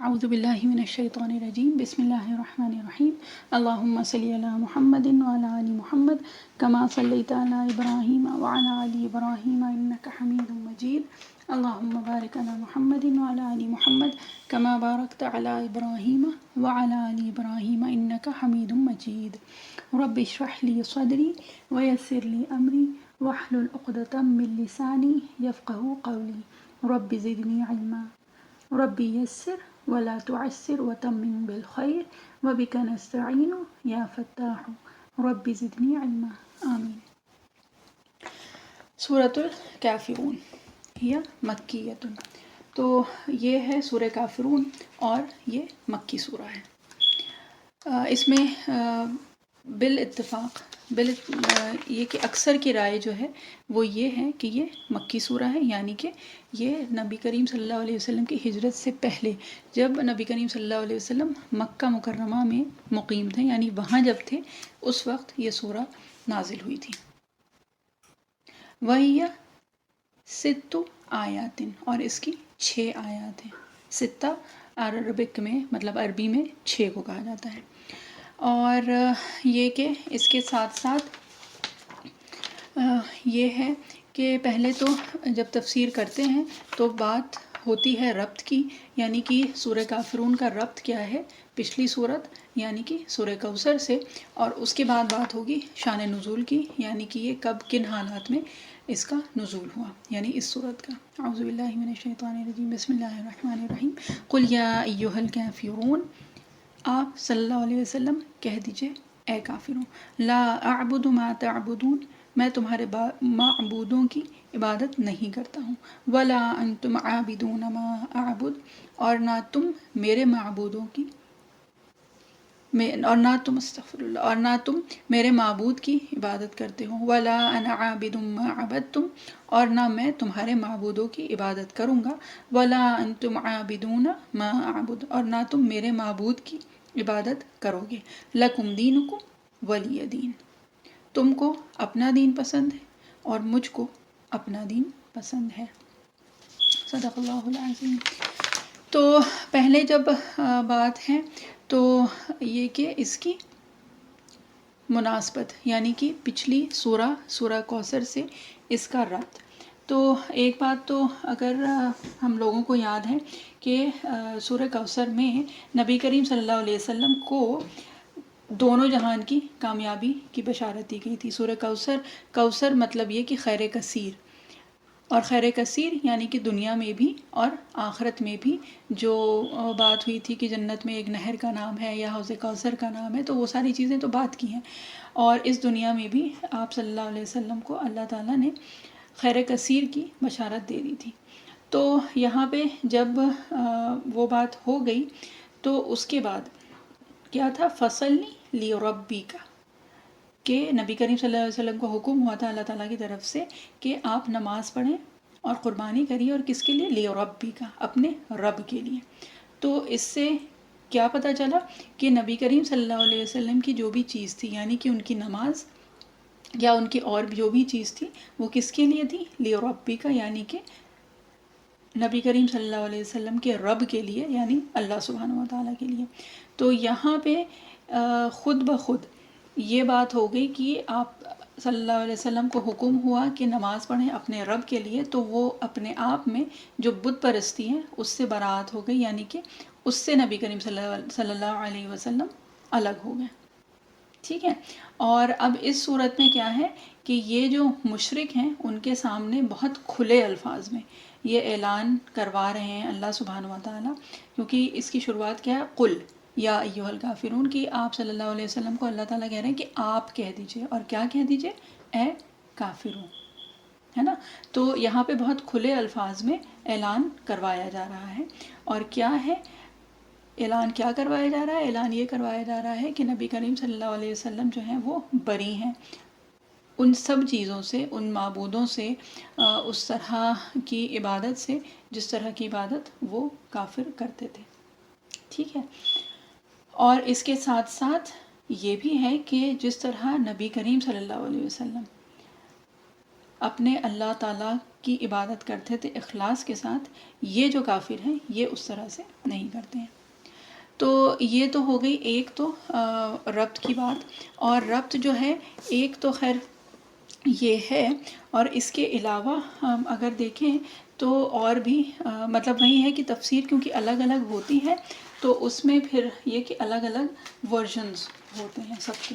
اعوذ باللہ من الشیطان الرجیم بسم اللہ الرحمن الرحیم اللہم صلی علی محمد وعلی آل محمد کما صلیت علی ابراہیم وعلی آل ابراہیم انک حمید مجید اللہم بارک علی محمد وعلی آل محمد کما بارکت علی ابراہیم وعلی آل ابراہیم انک حمید مجید رب اشرح لی صدری ویسر لی امری واحلل عقدۃ من لسانی یفقہوا قولی رب زدنی علما ربی یسر ولا تعسر وتمم بالخیر وبک نستعین یا فتاح رب زدنی علما آمین۔ سورۃ الکافرون یہ مکیۃ، تو یہ ہے سورہ کافرون اور یہ مکی سورہ ہے۔ اس میں بالاتفاق یہ کہ اکثر کی رائے جو ہے وہ یہ ہے کہ یہ مکی سورہ ہے، یعنی کہ یہ نبی کریم صلی اللہ علیہ وسلم کی ہجرت سے پہلے، جب نبی کریم صلی اللہ علیہ وسلم مکہ مکرمہ میں مقیم تھے، یعنی وہاں جب تھے اس وقت یہ سورہ نازل ہوئی تھی۔ وَهِيَ سِتُّ آیاتٍ، اور اس کی 6 آیات ہیں۔ ستہ عربک میں مطلب عربی میں 6 کو کہا جاتا ہے، اور یہ کہ اس کے ساتھ ساتھ یہ ہے کہ پہلے تو جب تفسیر کرتے ہیں تو بات ہوتی ہے ربط کی، یعنی کہ سورہ کافرون کا ربط کیا ہے پچھلی صورت یعنی کہ سورہ کوثر سے، اور اس کے بعد بات ہوگی شان نزول کی، یعنی کہ یہ کب کن حالات میں اس کا نزول ہوا، یعنی اس صورت کا۔ اعوذ باللہ من الشیطان الرجیم بسم اللہ الرحمن الرحیم قل یا ایھا الکافرون، آپ صلی اللہ علیہ وسلم کہہ دیجئے اے کافروں، لا اعبد ما تعبدون، میں تمہارے معبودوں کی عبادت نہیں کرتا ہوں، ولا انتم عابدون ما اعبد، اور نہ تم میرے معبودوں کی اور نہ تم میرے معبود کی عبادت کرتے ہو، ولا انا عابد ما عبدتم، اور نہ میں تمہارے معبودوں کی عبادت کروں گا، ولا انتم عابدون ما اعبد، اور نہ تم میرے معبود کی عبادت کرو گے، لکم دینکم ولی دین، تم کو اپنا دین پسند ہے اور مجھ کو اپنا دین پسند ہے۔ صدق اللہ العظیم۔ تو پہلے جب بات ہے تو یہ کہ اس کی مناسبت، یعنی کہ پچھلی سورہ کوثر سے اس کا ربط، تو ایک بات تو اگر ہم لوگوں کو یاد ہے کہ سورہ کوثر میں نبی کریم صلی اللہ علیہ وسلم کو دونوں جہان کی کامیابی کی بشارت دی گئی تھی۔ سورہ کوثر مطلب یہ کہ خیر کثیر، اور خیر کثیر یعنی کہ دنیا میں بھی اور آخرت میں بھی، جو بات ہوئی تھی کہ جنت میں ایک نہر کا نام ہے یا حوض کوثر کا نام ہے، تو وہ ساری چیزیں تو بات کی ہیں، اور اس دنیا میں بھی آپ صلی اللہ علیہ وسلم کو اللہ تعالیٰ نے خیر کثیر کی بشارت دے دی تھی۔ تو یہاں پہ جب وہ بات ہو گئی تو اس کے بعد کیا تھا، فصلی لربک، کہ نبی کریم صلی اللہ علیہ وسلم کو حکم ہوا تھا اللہ تعالیٰ کی طرف سے کہ آپ نماز پڑھیں اور قربانی کریے، اور کس کے لیے، لربک، اپنے رب کے لیے۔ تو اس سے کیا پتہ چلا کہ نبی کریم صلی اللہ علیہ وسلم کی جو بھی چیز تھی، یعنی کہ ان کی نماز یا ان کی اور جو بھی چیز تھی وہ کس کے لیے تھی، لربک، یعنی کہ نبی کریم صلی اللہ علیہ وسلم کے رب کے لیے، یعنی اللہ سبحانہ وتعالیٰ کے لیے۔ تو یہاں پہ خود بخود یہ بات ہو گئی کہ آپ صلی اللہ علیہ وسلم کو حکم ہوا کہ نماز پڑھیں اپنے رب کے لیے، تو وہ اپنے آپ میں جو بت پرستی ہے اس سے برات ہو گئی، یعنی کہ اس سے نبی کریم صلی اللہ علیہ وسلم الگ ہو گئے، ٹھیک ہے۔ اور اب اس صورت میں کیا ہے کہ یہ جو مشرک ہیں ان کے سامنے بہت کھلے الفاظ میں یہ اعلان کروا رہے ہیں اللہ سبحانہ وتعالیٰ، کیونکہ اس کی شروعات کیا ہے، قل یا ایھا الکافرون، کی آپ صلی اللہ علیہ وسلم کو اللہ تعالیٰ کہہ رہے ہیں کہ آپ کہہ دیجئے، اور کیا کہہ دیجئے، اے کافرون، ہے نا۔ تو یہاں پہ بہت کھلے الفاظ میں اعلان کروایا جا رہا ہے، اور کیا ہے اعلان، کیا کروایا جا رہا ہے، اعلان یہ کروایا جا رہا ہے کہ نبی کریم صلی اللہ علیہ وسلم جو ہیں وہ بری ہیں ان سب چیزوں سے، ان معبودوں سے، اس طرح کی عبادت سے جس طرح کی عبادت وہ کافر کرتے تھے، ٹھیک ہے۔ اور اس کے ساتھ ساتھ یہ بھی ہے کہ جس طرح نبی کریم صلی اللہ علیہ وسلم اپنے اللہ تعالیٰ کی عبادت کرتے تھے اخلاص کے ساتھ، یہ جو کافر ہیں یہ اس طرح سے نہیں کرتے ہیں۔ تو یہ تو ہو گئی ایک تو ربط کی بات، اور ربط جو ہے ایک تو خیر یہ ہے، اور اس کے علاوہ ہم اگر دیکھیں تو اور بھی مطلب وہی ہے کہ تفسیر کیونکہ الگ الگ ہوتی ہے تو اس میں پھر یہ کہ الگ الگ ورژنز ہوتے ہیں سب کے،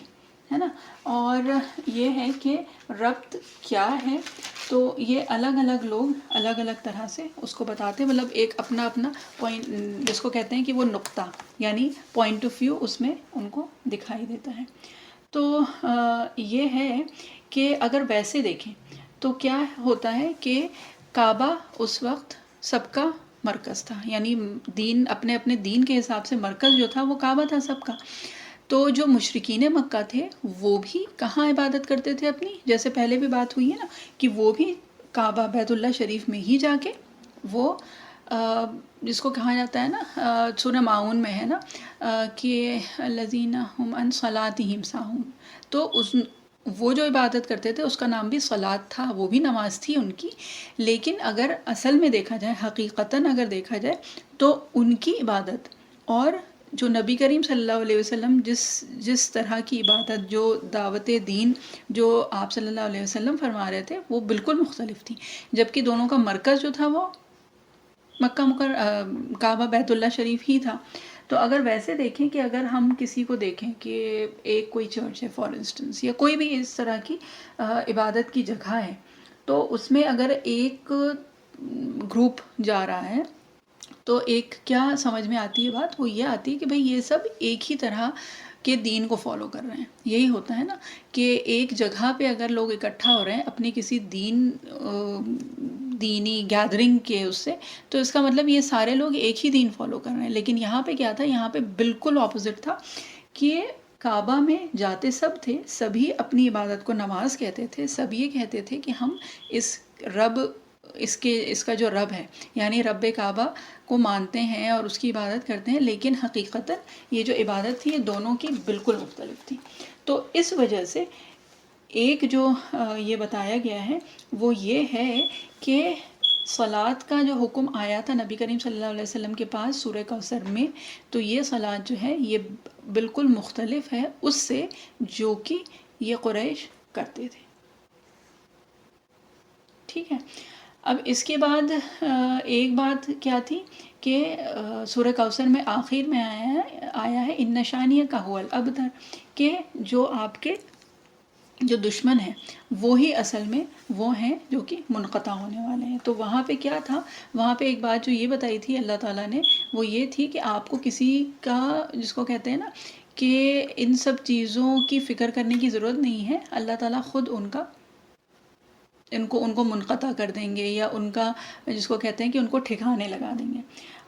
ہے نا۔ اور یہ ہے کہ ربط کیا ہے، تو یہ الگ الگ لوگ الگ الگ طرح سے اس کو بتاتے ہیں، مطلب ایک اپنا اپنا پوائنٹ جس کو کہتے ہیں کہ وہ نقطہ یعنی پوائنٹ آف ویو اس میں ان کو دکھائی دیتا ہے۔ تو یہ ہے کہ اگر ویسے دیکھیں تو کیا ہوتا ہے کہ کعبہ اس وقت سب کا مرکز تھا، یعنی دین اپنے اپنے دین کے حساب سے مرکز جو تھا وہ کعبہ تھا سب کا۔ تو جو مشرکین مکہ تھے وہ بھی کہاں عبادت کرتے تھے اپنی، جیسے پہلے بھی بات ہوئی ہے نا کہ وہ بھی کعبہ بیت اللہ شریف میں ہی جا کے وہ جس کو کہا جاتا ہے نا سورہ ماؤن میں ہے نا کہ الذین هم عن صلاتهم ساہون، تو وہ جو عبادت کرتے تھے اس کا نام بھی صلاۃ تھا، وہ بھی نماز تھی ان کی، لیکن اگر اصل میں دیکھا جائے حقیقتاً اگر دیکھا جائے تو ان کی عبادت اور جو نبی کریم صلی اللہ علیہ وسلم جس طرح کی عبادت، جو دعوت دین جو آپ صلی اللہ علیہ وسلم فرما رہے تھے وہ بالکل مختلف تھی، جبکہ دونوں کا مرکز جو تھا وہ مکہ کعبہ بیت اللہ شریف ہی تھا۔ تو اگر ویسے دیکھیں کہ اگر ہم کسی کو دیکھیں کہ ایک کوئی چرچ ہے فار انسٹنس، یا کوئی بھی اس طرح کی عبادت کی جگہ ہے، تو اس میں اگر ایک گروپ جا رہا ہے تو ایک کیا سمجھ میں آتی ہے بات، وہ یہ آتی ہے کہ بھئی یہ سب ایک ہی طرح کے دین کو فالو کر رہے ہیں۔ یہی ہوتا ہے نا کہ ایک جگہ پہ اگر لوگ اکٹھا ہو رہے ہیں اپنی کسی دینی گیدرنگ کے اس سے، تو اس کا مطلب یہ سارے لوگ ایک ہی دین فالو کر رہے ہیں۔ لیکن یہاں پہ کیا تھا، یہاں پہ بالکل اپوزٹ تھا کہ کعبہ میں جاتے سب تھے، سبھی اپنی عبادت کو نماز کہتے تھے، سب یہ کہتے تھے کہ ہم اس کا جو رب ہے یعنی رب کعبہ کو مانتے ہیں اور اس کی عبادت کرتے ہیں، لیکن حقیقتاً یہ جو عبادت تھی یہ دونوں کی بالکل مختلف تھی۔ تو اس وجہ سے ایک جو یہ بتایا گیا ہے وہ یہ ہے کہ صلاۃ کا جو حکم آیا تھا نبی کریم صلی اللہ علیہ وسلم کے پاس سورہ کوثر میں، تو یہ صلاۃ جو ہے یہ بالکل مختلف ہے اس سے جو کہ یہ قریش کرتے تھے، ٹھیک ہے۔ اب اس کے بعد ایک بات کیا تھی کہ سورہ کوثر میں آخر میں آیا ہے ان شانیہ کا هو الابتر، کہ جو آپ کے جو دشمن ہیں وہی اصل میں وہ ہیں جو کہ منقطع ہونے والے ہیں۔ تو وہاں پہ کیا تھا، وہاں پہ ایک بات جو یہ بتائی تھی اللہ تعالیٰ نے، وہ یہ تھی کہ آپ کو کسی کا جس کو کہتے ہیں نا کہ ان سب چیزوں کی فکر کرنے کی ضرورت نہیں ہے، اللہ تعالیٰ خود ان کو منقطع کر دیں گے، یا ان کا جس کو کہتے ہیں کہ ان کو ٹھکانے لگا دیں گے۔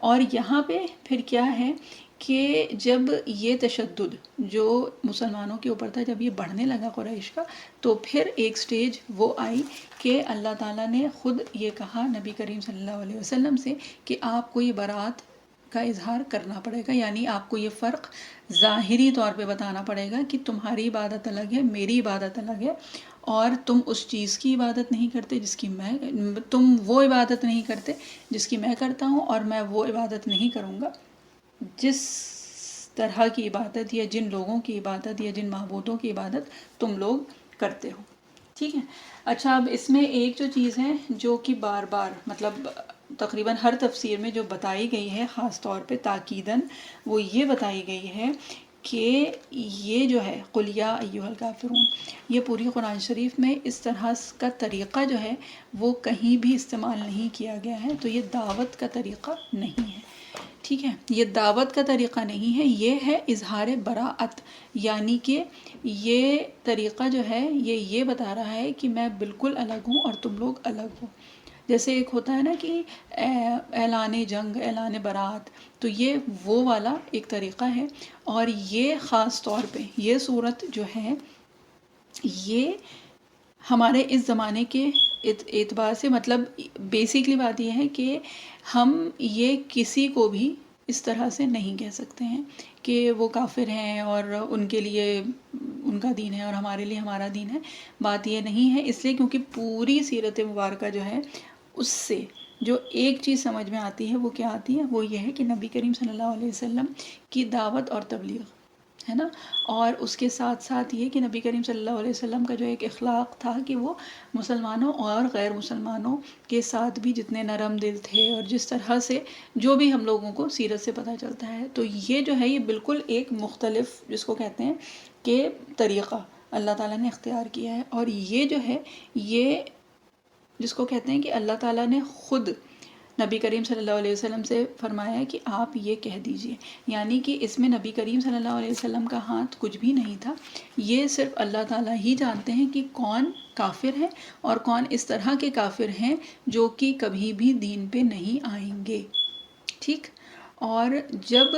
اور یہاں پہ پھر کیا ہے کہ جب یہ تشدد جو مسلمانوں کے اوپر تھا جب یہ بڑھنے لگا قریش کا، تو پھر ایک سٹیج وہ آئی کہ اللہ تعالیٰ نے خود یہ کہا نبی کریم صلی اللہ علیہ وسلم سے کہ آپ کو یہ برات کا اظہار کرنا پڑے گا، یعنی آپ کو یہ فرق ظاہری طور پہ بتانا پڑے گا کہ تمہاری عبادت الگ ہے، میری عبادت الگ ہے، اور تم اس چیز کی عبادت نہیں کرتے تم وہ عبادت نہیں کرتے جس کی میں کرتا ہوں، اور میں وہ عبادت نہیں کروں گا جس طرح کی عبادت یا جن لوگوں کی عبادت یا جن معبودوں کی عبادت تم لوگ کرتے ہو، ٹھیک ہے۔ اچھا، اب اس میں ایک جو چیز ہے جو کہ بار بار مطلب تقریباً ہر تفسیر میں جو بتائی گئی ہے خاص طور پہ تاکیداً، وہ یہ بتائی گئی ہے کہ یہ جو ہے قل یا ایھا الکافرون، یہ پوری قرآن شریف میں اس طرح کا طریقہ جو ہے وہ کہیں بھی استعمال نہیں کیا گیا ہے، تو یہ دعوت کا طریقہ نہیں ہے، ٹھیک ہے، یہ دعوت کا طریقہ نہیں ہے، یہ ہے اظہار براءت، یعنی کہ یہ طریقہ جو ہے یہ بتا رہا ہے کہ میں بالکل الگ ہوں اور تم لوگ الگ ہو۔ جیسے ایک ہوتا ہے نا کہ اعلان جنگ، اعلان برات، تو یہ وہ والا ایک طریقہ ہے، اور یہ خاص طور پہ یہ صورت جو ہے یہ ہمارے اس زمانے کے اعتبار سے مطلب بیسکلی بات یہ ہے کہ ہم یہ کسی کو بھی اس طرح سے نہیں کہہ سکتے ہیں کہ وہ کافر ہیں اور ان کے لیے ان کا دین ہے اور ہمارے لیے ہمارا دین ہے، بات یہ نہیں ہے. اس لیے کیونکہ پوری سیرت مبارکہ جو ہے اس سے جو ایک چیز سمجھ میں آتی ہے وہ کیا آتی ہے، وہ یہ ہے کہ نبی کریم صلی اللہ علیہ وسلم کی دعوت اور تبلیغ ہے نا، اور اس کے ساتھ ساتھ یہ کہ نبی کریم صلی اللہ علیہ وسلم کا جو ایک اخلاق تھا کہ وہ مسلمانوں اور غیر مسلمانوں کے ساتھ بھی جتنے نرم دل تھے، اور جس طرح سے جو بھی ہم لوگوں کو سیرت سے پتہ چلتا ہے، تو یہ جو ہے یہ بالکل ایک مختلف جس کو کہتے ہیں کہ طریقہ اللہ تعالیٰ نے اختیار کیا ہے. اور یہ جو ہے یہ جس کو کہتے ہیں کہ اللہ تعالیٰ نے خود نبی کریم صلی اللہ علیہ وسلم سے فرمایا ہے کہ آپ یہ کہہ دیجئے، یعنی کہ اس میں نبی کریم صلی اللہ علیہ وسلم کا ہاتھ کچھ بھی نہیں تھا. یہ صرف اللہ تعالیٰ ہی جانتے ہیں کہ کون کافر ہے اور کون اس طرح کے کافر ہیں جو کہ کبھی بھی دین پہ نہیں آئیں گے. ٹھیک. اور جب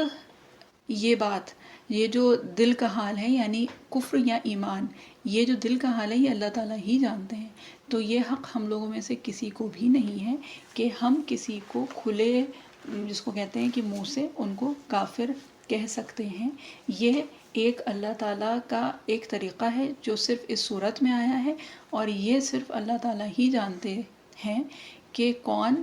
یہ بات، یہ جو دل کا حال ہے یعنی کفر یا ایمان، یہ جو دل کا حال ہے یہ اللہ تعالیٰ ہی جانتے ہیں. تو یہ حق ہم لوگوں میں سے کسی کو بھی نہیں ہے کہ ہم کسی کو کھلے جس کو کہتے ہیں کہ منہ سے ان کو کافر کہہ سکتے ہیں. یہ ایک اللہ تعالیٰ کا ایک طریقہ ہے جو صرف اس صورت میں آیا ہے، اور یہ صرف اللہ تعالیٰ ہی جانتے ہیں کہ کون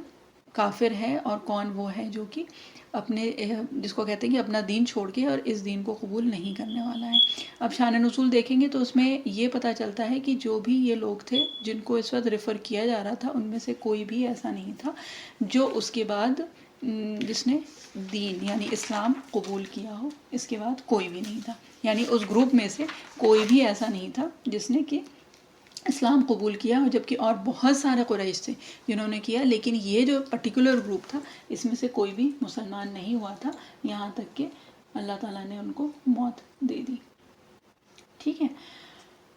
کافر ہے اور کون وہ ہے جو کہ اپنے جس کو کہتے ہیں کہ اپنا دین چھوڑ کے اور اس دین کو قبول نہیں کرنے والا ہے. اب شان نزول دیکھیں گے تو اس میں یہ پتہ چلتا ہے کہ جو بھی یہ لوگ تھے جن کو اس وقت ریفر کیا جا رہا تھا ان میں سے کوئی بھی ایسا نہیں تھا جو اس کے بعد جس نے دین یعنی اسلام قبول کیا ہو. اس کے بعد کوئی بھی نہیں تھا، یعنی اس گروپ میں سے کوئی بھی ایسا نہیں تھا جس نے کہ اسلام قبول کیا، جبکہ اور بہت سارے قریش تھے جنہوں نے کیا، لیکن یہ جو پرٹیکولر گروپ تھا اس میں سے کوئی بھی مسلمان نہیں ہوا تھا یہاں تک کہ اللہ تعالیٰ نے ان کو موت دے دی. ٹھیک ہے.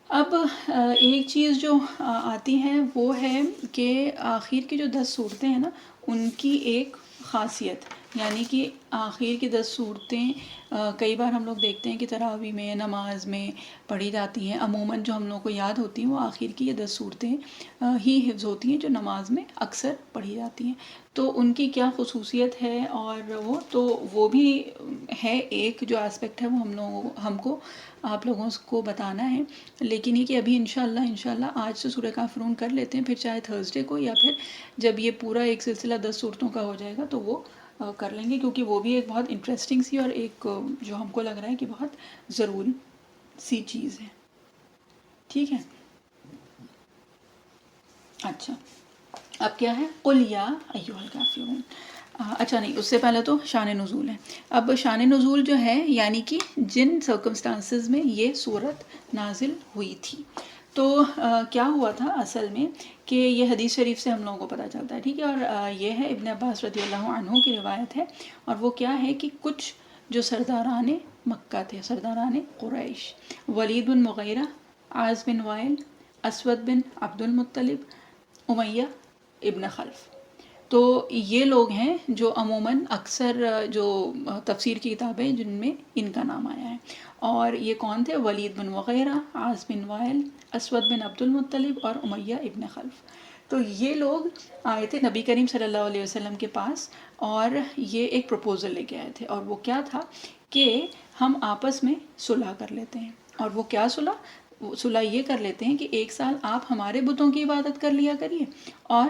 اب ایک چیز جو آتی ہے وہ ہے کہ آخر کی جو 10 صورتیں ہیں نا ان کی ایک خاصیت، یعنی کہ آخر کی 10 صورتیں کئی بار ہم لوگ دیکھتے ہیں کہ تراویح میں نماز میں پڑھی جاتی ہیں. عموماً جو ہم لوگوں کو یاد ہوتی ہیں وہ آخر کی یہ 10 صورتیں ہی حفظ ہوتی ہیں جو نماز میں اکثر پڑھی جاتی ہیں. تو ان کی کیا خصوصیت ہے، اور وہ بھی ہے ایک جو اسپیکٹ ہے وہ ہم کو آپ لوگوں کو بتانا ہے. لیکن یہ کہ ابھی انشاءاللہ آج سے سورہ کافرون کر لیتے ہیں، پھر چاہے تھرسڈے کو یا پھر جب یہ پورا ایک سلسلہ 10 صورتوں کا ہو جائے گا تو وہ کر لیں گے، کیونکہ وہ بھی ایک بہت انٹرسٹنگ سی اور ایک جو ہم کو لگ رہا ہے کہ بہت ضروری سی چیز ہے. ٹھیک ہے. اچھا اب کیا ہے، قل یا ایھا الکافرون. اچھا نہیں، اس سے پہلے تو شان نزول ہے. اب شان نزول جو ہے یعنی کہ جن سرکمسٹانسز میں یہ صورت نازل ہوئی تھی. تو کیا ہوا تھا اصل میں کہ یہ حدیث شریف سے ہم لوگوں کو پتہ چلتا ہے. ٹھیک ہے. اور یہ ہے ابن عباس رضی اللہ عنہ کی روایت ہے، اور وہ کیا ہے کہ کچھ جو سرداران مکہ تھے، سرداران قریش، ولید بن مغیرہ، عاص بن وائل، اسود بن عبد المطلب، امیہ ابن خلف. تو یہ لوگ ہیں جو عموماً اکثر جو تفسیر کی کتابیں جن میں ان کا نام آیا ہے. اور یہ کون تھے؟ ولید بن مغیرہ، عاص بن وائل، اسود بن عبد المطلب اور امیہ ابن خلف. تو یہ لوگ آئے تھے نبی کریم صلی اللہ علیہ وسلم کے پاس، اور یہ ایک پروپوزل لے کے آئے تھے. اور وہ کیا تھا کہ ہم آپس میں صلح کر لیتے ہیں. اور وہ کیا صلح یہ کر لیتے ہیں کہ 1 سال آپ ہمارے بتوں کی عبادت کر لیا کریے، اور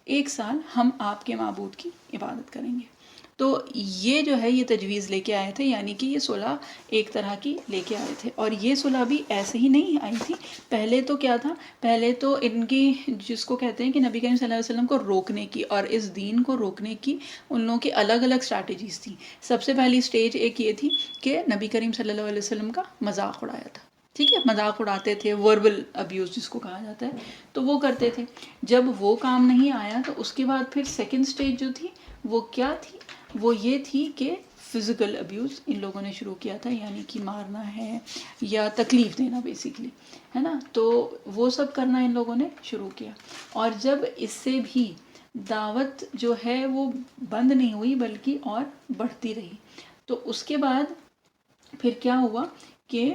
1 سال ہم آپ کے معبود کی عبادت کریں گے. تو یہ جو ہے یہ تجویز لے کے آئے تھے، یعنی کہ یہ صلح ایک طرح کی لے کے آئے تھے. اور یہ صلح بھی ایسے ہی نہیں آئی تھی. پہلے تو کیا تھا، پہلے تو ان کی جس کو کہتے ہیں کہ نبی کریم صلی اللہ علیہ وسلم کو روکنے کی اور اس دین کو روکنے کی ان لوگوں کی الگ الگ اسٹریٹجیز تھیں. سب سے پہلی سٹیج ایک یہ تھی کہ نبی کریم صلی اللہ علیہ وسلم کا مذاق اڑایا تھا. ٹھیک ہے. مذاق اڑاتے تھے، وربل ابیوز جس کو کہا جاتا ہے، تو وہ کرتے تھے. جب وہ کام نہیں آیا تو اس کے بعد پھر سیکنڈ سٹیج جو تھی وہ کیا تھی، وہ یہ تھی کہ فزیکل ابیوز ان لوگوں نے شروع کیا تھا، یعنی کہ مارنا ہے یا تکلیف دینا بیسیکلی، ہے نا. تو وہ سب کرنا ان لوگوں نے شروع کیا. اور جب اس سے بھی دعوت جو ہے وہ بند نہیں ہوئی بلکہ اور بڑھتی رہی، تو اس کے بعد پھر کیا ہوا کہ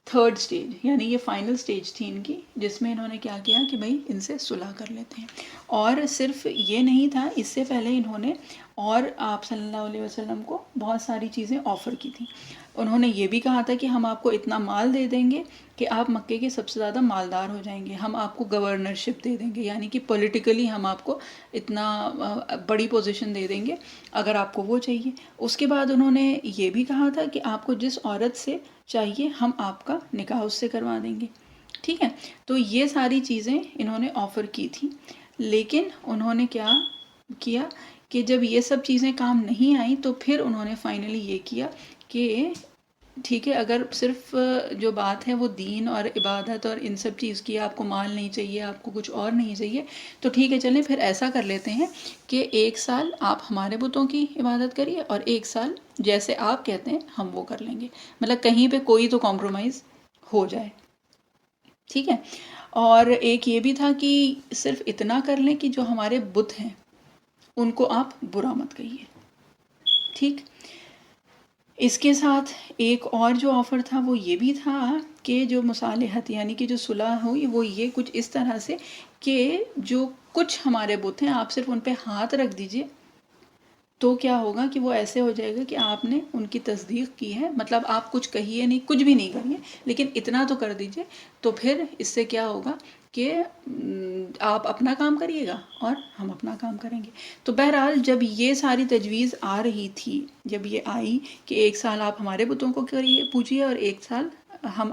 3rd سٹیج یعنی یہ فائنل سٹیج تھی ان کی، جس میں انہوں نے کیا کیا کہ بھائی ان سے صلح کر لیتے ہیں. اور صرف یہ نہیں تھا، اس سے پہلے انہوں نے اور آپ صلی اللہ علیہ وسلم کو بہت ساری چیزیں آفر کی تھیں. انہوں نے یہ بھی کہا تھا کہ ہم آپ کو اتنا مال دے دیں گے کہ آپ مکے کے سب سے زیادہ مالدار ہو جائیں گے. ہم آپ کو گورنرشپ دے دیں گے، یعنی کہ پولیٹیکلی ہم آپ کو اتنا بڑی پوزیشن دے دیں گے اگر آپ کو وہ چاہیے. اس کے بعد انہوں نے یہ بھی کہا تھا کہ آپ کو جس عورت سے چاہیے ہم آپ کا نکاح اس سے کروا دیں گے. ٹھیک ہے، تو یہ ساری چیزیں انہوں نے آفر کی تھی. لیکن انہوں نے کیا کیا کہ جب یہ سب چیزیں کام نہیں آئیں تو پھر انہوں نے فائنلی یہ کیا کہ ٹھیک ہے، اگر صرف جو بات ہے وہ دین اور عبادت اور ان سب چیز کی، آپ کو مال نہیں چاہیے، آپ کو کچھ اور نہیں چاہیے، تو ٹھیک ہے چلیں پھر ایسا کر لیتے ہیں کہ 1 سال آپ ہمارے بتوں کی عبادت کریے اور 1 سال جیسے آپ کہتے ہیں ہم وہ کر لیں گے. مطلب کہیں پہ کوئی تو کمپرومائز ہو جائے. ٹھیک ہے، اور ایک یہ بھی تھا کہ صرف اتنا کر لیں کہ جو ہمارے بت ہیں ان کو آپ برا مت کہیے. ٹھیک، اس کے ساتھ ایک اور جو آفر تھا وہ یہ بھی تھا کہ جو مصالحت یعنی کہ جو صلح ہوئی وہ یہ کچھ اس طرح سے کہ جو کچھ ہمارے بت ہیں آپ صرف ان پہ ہاتھ رکھ دیجئے تو کیا ہوگا کہ وہ ایسے ہو جائے گا کہ آپ نے ان کی تصدیق کی ہے. مطلب آپ کچھ کہیے نہیں، کچھ بھی نہیں کریے، لیکن اتنا تو کر دیجئے. تو پھر اس سے کیا ہوگا کہ آپ اپنا کام کریے گا اور ہم اپنا کام کریں گے. تو بہرحال جب یہ ساری تجویز آ رہی تھی، جب یہ آئی کہ 1 سال آپ ہمارے بتوں کو کریے پوجیے اور 1 سال ہم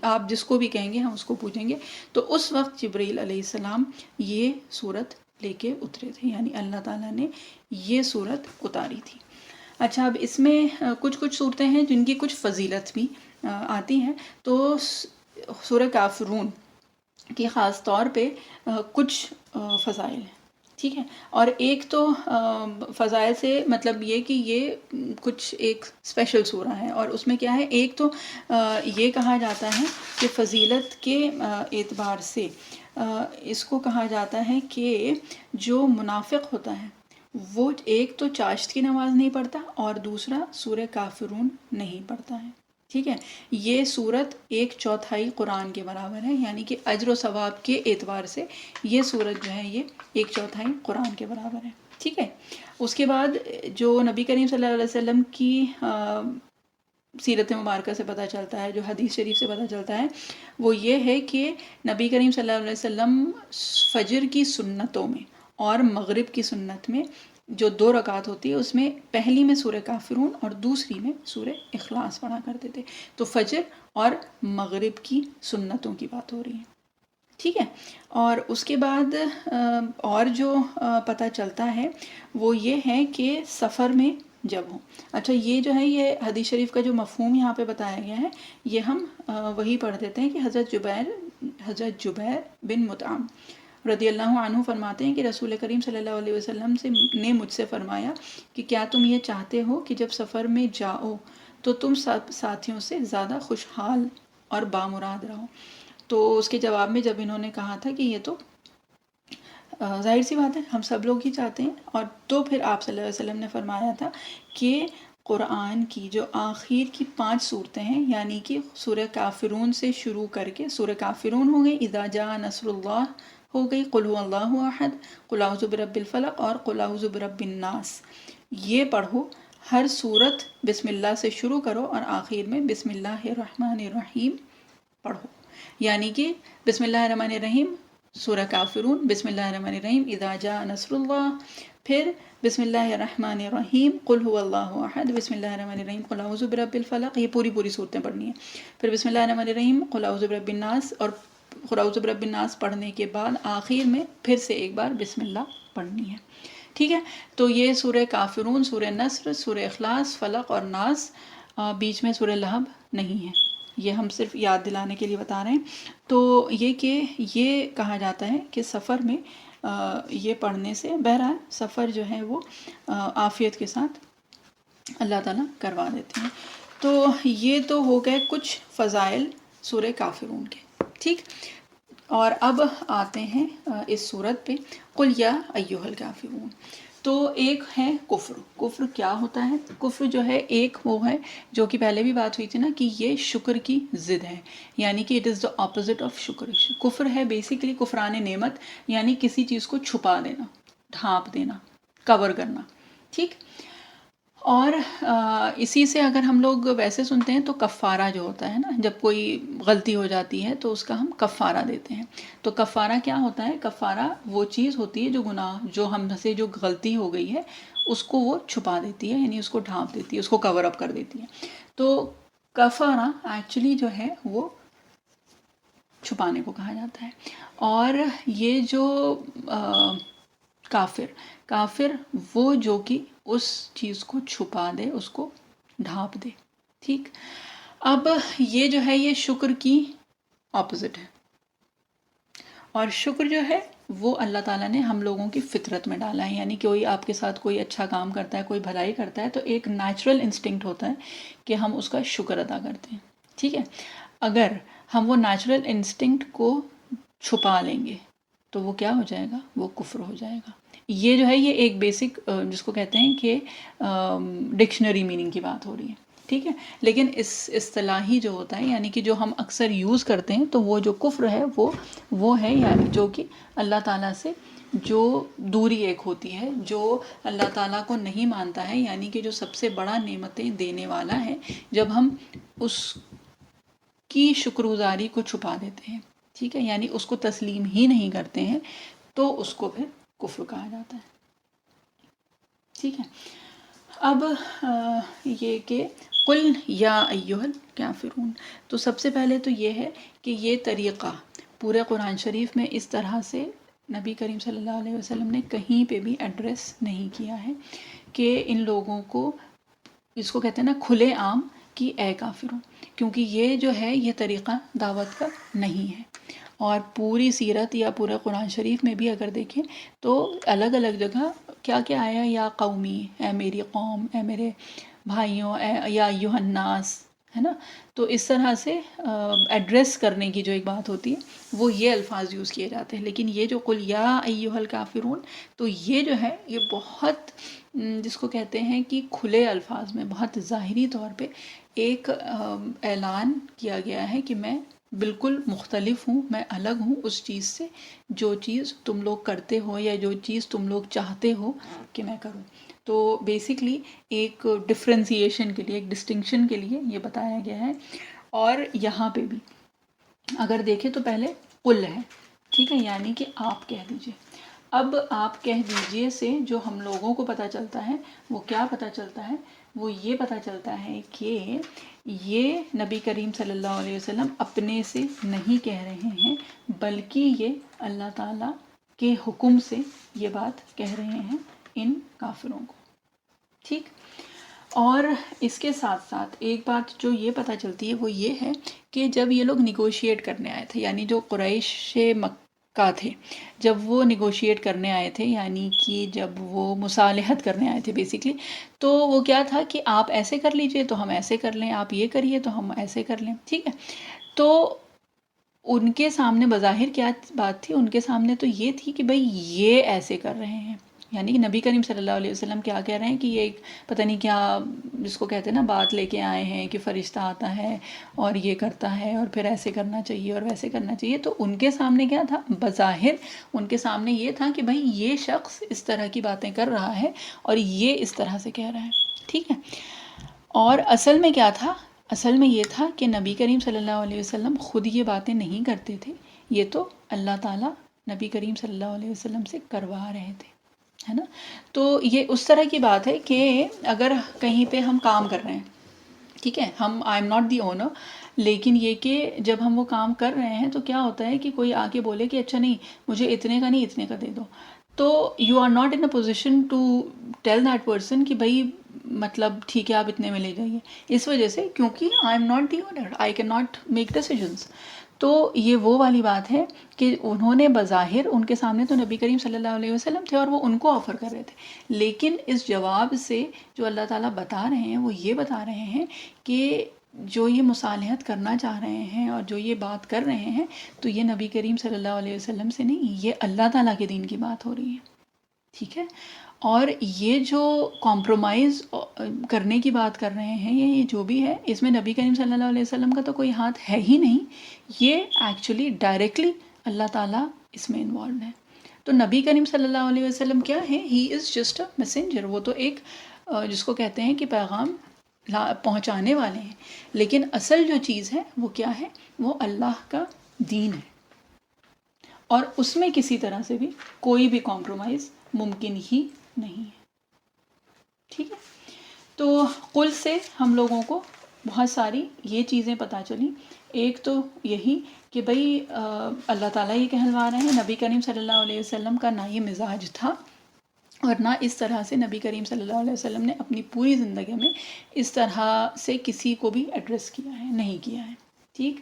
آپ جس کو بھی کہیں گے ہم اس کو پوجیں گے، تو اس وقت جبرائیل علیہ السلام یہ صورت لے کے اترے تھے، یعنی اللہ تعالیٰ نے یہ صورت اتاری تھی. اچھا، اب اس میں کچھ صورتیں ہیں جن کی کچھ فضیلت بھی آتی ہیں. تو سورہ کافرون کی خاص طور پہ کچھ فضائل ہیں. ٹھیک ہے، اور ایک تو فضائل سے مطلب یہ کہ یہ کچھ ایک اسپیشل سورہ ہے، اور اس میں کیا ہے، ایک تو یہ کہا جاتا ہے کہ فضیلت کے اعتبار سے اس کو کہا جاتا ہے کہ جو منافق ہوتا ہے وہ ایک تو چاشت کی نماز نہیں پڑھتا اور دوسرا سورہ کافرون نہیں پڑھتا ہے. ٹھیک ہے، یہ صورت 1/4 قرآن کے برابر ہے، یعنی کہ اجر و ثواب کے اعتبار سے یہ صورت جو ہے یہ 1/4 قرآن کے برابر ہے. ٹھیک ہے، اس کے بعد جو نبی کریم صلی اللہ علیہ وسلم کی سیرت مبارکہ سے پتہ چلتا ہے، جو حدیث شریف سے پتہ چلتا ہے، وہ یہ ہے کہ نبی کریم صلی اللہ علیہ وسلم فجر کی سنتوں میں اور مغرب کی سنت میں جو 2 رکعت ہوتی ہے اس میں پہلی میں سورہ کافرون اور دوسری میں سورہ اخلاص پڑھا کرتے تھے. تو فجر اور مغرب کی سنتوں کی بات ہو رہی ہے. ٹھیک ہے، اور اس کے بعد اور جو پتہ چلتا ہے وہ یہ ہے کہ سفر میں جب ہوں. اچھا، یہ جو ہے یہ حدیث شریف کا جو مفہوم یہاں پہ بتایا گیا ہے یہ ہم وہی پڑھ دیتے ہیں کہ حضرت جبیر بن مطعم رضی اللہ عنہ فرماتے ہیں کہ رسول کریم صلی اللہ علیہ وسلم نے مجھ سے فرمایا کہ کیا تم یہ چاہتے ہو کہ جب سفر میں جاؤ تو تم ساتھیوں سے زیادہ خوشحال اور بامراد رہو. تو اس کے جواب میں جب انہوں نے کہا تھا کہ یہ تو ظاہر سی بات ہے ہم سب لوگ ہی چاہتے ہیں، اور تو پھر آپ صلی اللہ علیہ وسلم نے فرمایا تھا کہ قرآن کی جو آخر کی 5 صورتیں ہیں، یعنی کہ سورہ کافرون سے شروع کر کے سورہ کافرون ہو گئی، اذا جاء نصر اللہ ہو گئی، قل هو اللہ احد، قل اعوذ برب الفلق اور قل اعوذ برب الناس، یہ پڑھو. ہر صورت بسم اللہ سے شروع کرو اور آخر میں بسم اللہ الرحمن الرحیم پڑھو. یعنی کہ بسم اللہ الرحمن الرحیم سورہ کافرون، بسم اللہ الرحمن الرحیم اذا جاء نصر اللہ، پھر بسم اللہ الرحمن الرحیم قل هو اللہ احد، بسم اللہ الرحمن الرحیم قل اعوذ برب الفلق، یہ پوری صورتیں پڑھنی ہیں. پھر بسم اللہ الرحمن الرحیم قل اعوذ برب الناس، اور قل اعوذ برب الناس پڑھنے کے بعد آخر میں پھر سے ایک بار بسم اللہ پڑھنی ہے. ٹھیک ہے، تو یہ سورہ کافرون، سورہ نصر، سورہ اخلاص، فلق اور ناس، بیچ میں سورہ لہب نہیں ہے. یہ ہم صرف یاد دلانے کے لیے بتا رہے ہیں. تو یہ کہ یہ کہا جاتا ہے کہ سفر میں یہ پڑھنے سے بہرحال سفر جو ہے وہ عافیت کے ساتھ اللہ تعالیٰ کروا دیتے ہیں. تو یہ تو ہو گئے کچھ فضائل سورہ کافرون کے. ٹھیک، اور اب آتے ہیں اس صورت پہ، قل یا ایھا الکافرون. تو ایک ہے کفر. کفر کیا ہوتا ہے؟ کفر جو ہے ایک وہ ہے جو کہ پہلے بھی بات ہوئی تھی نا کہ یہ شکر کی ضد ہے، یعنی کہ it is the opposite of شکر. کفر ہے بیسیکلی کفران نعمت، یعنی کسی چیز کو چھپا دینا، ڈھانپ دینا، کور کرنا. ٹھیک. اور اسی سے اگر ہم لوگ ویسے سنتے ہیں تو کفارہ جو ہوتا ہے نا، جب کوئی غلطی ہو جاتی ہے تو اس کا ہم کفارہ دیتے ہیں. تو کفارہ کیا ہوتا ہے؟ کفارہ وہ چیز ہوتی ہے جو گناہ، جو ہم سے جو غلطی ہو گئی ہے اس کو وہ چھپا دیتی ہے، یعنی اس کو ڈھانپ دیتی ہے، اس کو کور اپ کر دیتی ہے. تو کفارہ ایکچولی جو ہے وہ چھپانے کو کہا جاتا ہے. اور یہ جو کافر وہ جو کہ اس چیز کو چھپا دے، اس کو ڈھانپ دے. ٹھیک. اب یہ جو ہے یہ شکر کی اپوزٹ ہے. اور شکر جو ہے وہ اللہ تعالیٰ نے ہم لوگوں کی فطرت میں ڈالا ہے. یعنی کوئی آپ کے ساتھ کوئی اچھا کام کرتا ہے، کوئی بھلائی کرتا ہے، تو ایک نیچرل انسٹنکٹ ہوتا ہے کہ ہم اس کا شکر ادا کرتے ہیں. ٹھیک ہے. اگر ہم وہ نیچرل انسٹنکٹ کو چھپا لیں گے تو وہ کیا ہو جائے گا؟ وہ کفر ہو جائے گا. یہ جو ہے یہ ایک بیسک جس کو کہتے ہیں کہ ڈکشنری میننگ کی بات ہو رہی ہے. ٹھیک ہے. لیکن اس اصطلاحی جو ہوتا ہے، یعنی کہ جو ہم اکثر یوز کرتے ہیں، تو وہ جو کفر ہے وہ ہے یعنی جو کہ اللہ تعالیٰ سے جو دوری ایک ہوتی ہے، جو اللہ تعالیٰ کو نہیں مانتا ہے، یعنی کہ جو سب سے بڑا نعمتیں دینے والا ہے، جب ہم اس کی شکر گزاری کو چھپا دیتے ہیں. ٹھیک ہے. یعنی اس کو تسلیم ہی نہیں کرتے ہیں، تو اس کو پھر کفر کہا جاتا ہے. ٹھیک ہے. اب یہ کہ قل یا ایھا الکافرون، تو سب سے پہلے تو یہ ہے کہ یہ طریقہ پورے قرآن شریف میں اس طرح سے نبی کریم صلی اللہ علیہ وسلم نے کہیں پہ بھی ایڈریس نہیں کیا ہے کہ ان لوگوں کو، اس کو کہتے ہیں نا کھلے عام کہ اے کافروں، کیونکہ یہ جو ہے یہ طریقہ دعوت کا نہیں ہے. اور پوری سیرت یا پورا قرآن شریف میں بھی اگر دیکھیں تو الگ الگ جگہ کیا کیا آیا؟ یا قومی، اے میری قوم، اے میرے بھائیوں، یا ایھا الناس، ہے نا. تو اس طرح سے ایڈریس کرنے کی جو ایک بات ہوتی ہے وہ یہ الفاظ یوز کیے جاتے ہیں. لیکن یہ جو قل یا ایھا الکافرون، تو یہ جو ہے یہ بہت جس کو کہتے ہیں کہ کھلے الفاظ میں بہت ظاہری طور پہ ایک اعلان کیا گیا ہے کہ میں بالکل مختلف ہوں، میں الگ ہوں اس چیز سے جو چیز تم لوگ کرتے ہو یا جو چیز تم لوگ چاہتے ہو کہ میں کروں. تو بیسکلی ایک ڈفرینسیشن کے لیے، ایک ڈسٹنکشن کے لیے یہ بتایا گیا ہے. اور یہاں پہ بھی اگر دیکھیں تو پہلے قل ہے. ٹھیک ہے. یعنی کہ آپ کہہ دیجئے. اب آپ کہہ دیجئے سے جو ہم لوگوں کو پتہ چلتا ہے وہ کیا پتہ چلتا ہے؟ وہ یہ پتہ چلتا ہے کہ یہ نبی کریم صلی اللہ علیہ وسلم اپنے سے نہیں کہہ رہے ہیں، بلکہ یہ اللہ تعالیٰ کے حکم سے یہ بات کہہ رہے ہیں ان کافروں کو. ٹھیک. اور اس کے ساتھ ساتھ ایک بات جو یہ پتہ چلتی ہے وہ یہ ہے کہ جب یہ لوگ نیگوشیٹ کرنے آئے تھے، یعنی جو قریش مکہ تھے، جب وہ نیگوشیٹ کرنے آئے تھے، یعنی کہ جب وہ مصالحت کرنے آئے تھے بیسکلی، تو وہ کیا تھا کہ آپ ایسے کر لیجئے تو ہم ایسے کر لیں، آپ یہ کریے تو ہم ایسے کر لیں. ٹھیک ہے. تو ان کے سامنے بظاہر کیا بات تھی؟ ان کے سامنے تو یہ تھی کہ بھئی یہ ایسے کر رہے ہیں، یعنی کہ نبی کریم صلی اللہ علیہ وسلم کیا کہہ رہے ہیں کہ یہ ایک پتہ نہیں کیا جس کو کہتے ہیں نا بات لے کے آئے ہیں کہ فرشتہ آتا ہے اور یہ کرتا ہے اور پھر ایسے کرنا چاہیے اور ویسے کرنا چاہیے. تو ان کے سامنے کیا تھا؟ بظاہر ان کے سامنے یہ تھا کہ بھئی یہ شخص اس طرح کی باتیں کر رہا ہے اور یہ اس طرح سے کہہ رہا ہے. ٹھیک ہے. اور اصل میں کیا تھا؟ اصل میں یہ تھا کہ نبی کریم صلی اللہ علیہ وسلم خود یہ باتیں نہیں کرتے تھے، یہ تو اللہ تعالیٰ نبی کریم صلی اللہ علیہ وسلم سے کروا رہے تھے، ہے نا. تو یہ اس طرح کی بات ہے کہ اگر کہیں پہ ہم کام کر رہے ہیں، ٹھیک ہے، ہم I am not the owner, لیکن یہ کہ جب ہم وہ کام کر رہے ہیں تو کیا ہوتا ہے کہ کوئی آ کے بولے کہ اچھا نہیں مجھے اتنے کا نہیں اتنے کا دے دو، تو you are not in a position to tell that person کہ بھائی مطلب ٹھیک ہے آپ اتنے میں لے جائیے، اس وجہ سے کیونکہ I am not the owner, I can not make decisions. تو یہ وہ والی بات ہے کہ انہوں نے بظاہر ان کے سامنے تو نبی کریم صلی اللہ علیہ وسلم تھے اور وہ ان کو آفر کر رہے تھے، لیکن اس جواب سے جو اللہ تعالیٰ بتا رہے ہیں وہ یہ بتا رہے ہیں کہ جو یہ مصالحت کرنا چاہ رہے ہیں اور جو یہ بات کر رہے ہیں تو یہ نبی کریم صلی اللہ علیہ وسلم سے نہیں، یہ اللہ تعالیٰ کے دین کی بات ہو رہی ہے. ٹھیک ہے. اور یہ جو کمپرومائز کرنے کی بات کر رہے ہیں یہ جو بھی ہے اس میں نبی کریم صلی اللہ علیہ وسلم کا تو کوئی ہاتھ ہے ہی نہیں، یہ ایکچولی ڈائریکٹلی اللہ تعالیٰ اس میں انوالوڈ ہے. تو نبی کریم صلی اللہ علیہ وسلم کیا ہے؟ ہی از جسٹ اے میسنجر. وہ تو ایک جس کو کہتے ہیں کہ پیغام پہنچانے والے ہیں، لیکن اصل جو چیز ہے وہ کیا ہے؟ وہ اللہ کا دین ہے، اور اس میں کسی طرح سے بھی کوئی بھی کمپرومائز ممکن ہی نہیں ہے. ٹھیک ہے، تو قل سے ہم لوگوں کو بہت ساری یہ چیزیں پتہ چلیں. ایک تو یہی کہ بھئی اللہ تعالیٰ یہ کہلوا رہے ہیں، نبی کریم صلی اللہ علیہ وسلم کا نہ یہ مزاج تھا، اور نہ اس طرح سے نبی کریم صلی اللہ علیہ وسلم نے اپنی پوری زندگی میں اس طرح سے کسی کو بھی ایڈریس کیا ہے، نہیں کیا ہے. ٹھیک.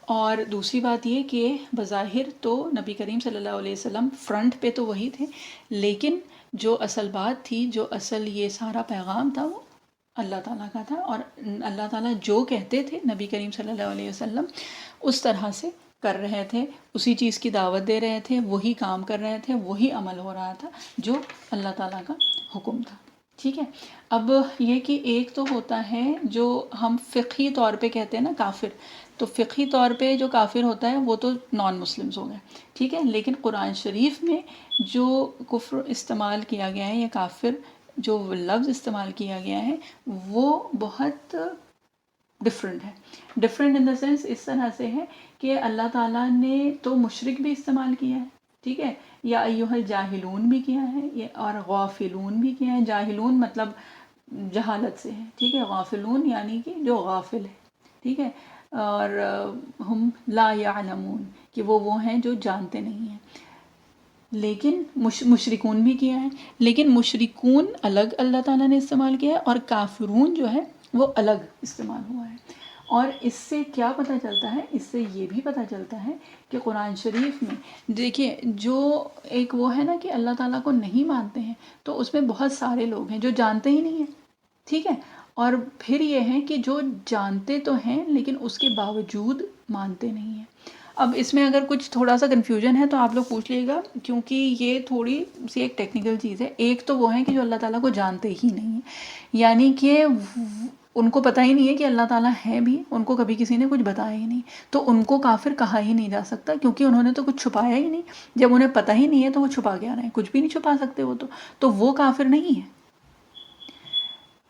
اور دوسری بات یہ کہ بظاہر تو نبی کریم صلی اللہ علیہ وسلم فرنٹ پہ تو وہی تھے، لیکن جو اصل بات تھی، جو اصل یہ سارا پیغام تھا، وہ اللہ تعالیٰ کا تھا، اور اللہ تعالیٰ جو کہتے تھے نبی کریم صلی اللہ علیہ وسلم اس طرح سے کر رہے تھے، اسی چیز کی دعوت دے رہے تھے، وہی کام کر رہے تھے، وہی عمل ہو رہا تھا جو اللہ تعالیٰ کا حکم تھا. ٹھیک ہے. اب یہ کہ ایک تو ہوتا ہے جو ہم فقہی طور پہ کہتے ہیں نا کافر، تو فقہی طور پہ جو کافر ہوتا ہے وہ تو نان مسلمز ہو گئے. ٹھیک ہے. لیکن قرآن شریف میں جو کفر استعمال کیا گیا ہے یا کافر جو لفظ استعمال کیا گیا ہے وہ بہت ڈفرینٹ ہے. ڈفرینٹ ان دا سینس اس طرح سے ہے کہ اللہ تعالیٰ نے تو مشرک بھی استعمال کیا ہے. ٹھیک ہے. یا ایھا الجاہلون بھی کیا ہے، اور غافلون بھی کیا ہے. جاہلون مطلب جہالت سے ہے. ٹھیک ہے. غافلون یعنی کہ جو غافل ہے. ٹھیک ہے. اور ہم لا یعلمون کہ وہ ہیں جو جانتے نہیں ہیں. لیکن مشرکون بھی کیا ہے، لیکن مشرکون الگ اللہ تعالیٰ نے استعمال کیا ہے، اور کافرون جو ہے وہ الگ استعمال ہوا ہے. اور اس سے کیا پتہ چلتا ہے؟ اس سے یہ بھی پتہ چلتا ہے کہ قرآن شریف میں دیکھیے جو ایک وہ ہے نا کہ اللہ تعالیٰ کو نہیں مانتے ہیں، تو اس میں بہت سارے لوگ ہیں جو جانتے ہی نہیں ہیں. ٹھیک ہے. اور پھر یہ ہے کہ جو جانتے تو ہیں لیکن اس کے باوجود مانتے نہیں ہیں. اب اس میں اگر کچھ تھوڑا سا کنفیوژن ہے تو آپ لوگ پوچھ لیے گا، کیونکہ یہ تھوڑی سی ایک ٹیکنیکل چیز ہے. ایک تو وہ ہیں کہ جو اللہ تعالیٰ کو جانتے ہی نہیں ہیں، یعنی کہ ان کو پتہ ہی نہیں ہے کہ اللہ تعالیٰ ہے بھی، ان کو کبھی کسی نے کچھ بتایا ہی نہیں، تو ان کو کافر کہا ہی نہیں جا سکتا، کیونکہ انہوں نے تو کچھ چھپایا ہی نہیں. جب انہیں پتہ ہی نہیں ہے تو وہ چھپا کیا رہے ہیں؟ کچھ بھی نہیں چھپا سکتے وہ تو وہ کافر نہیں ہے.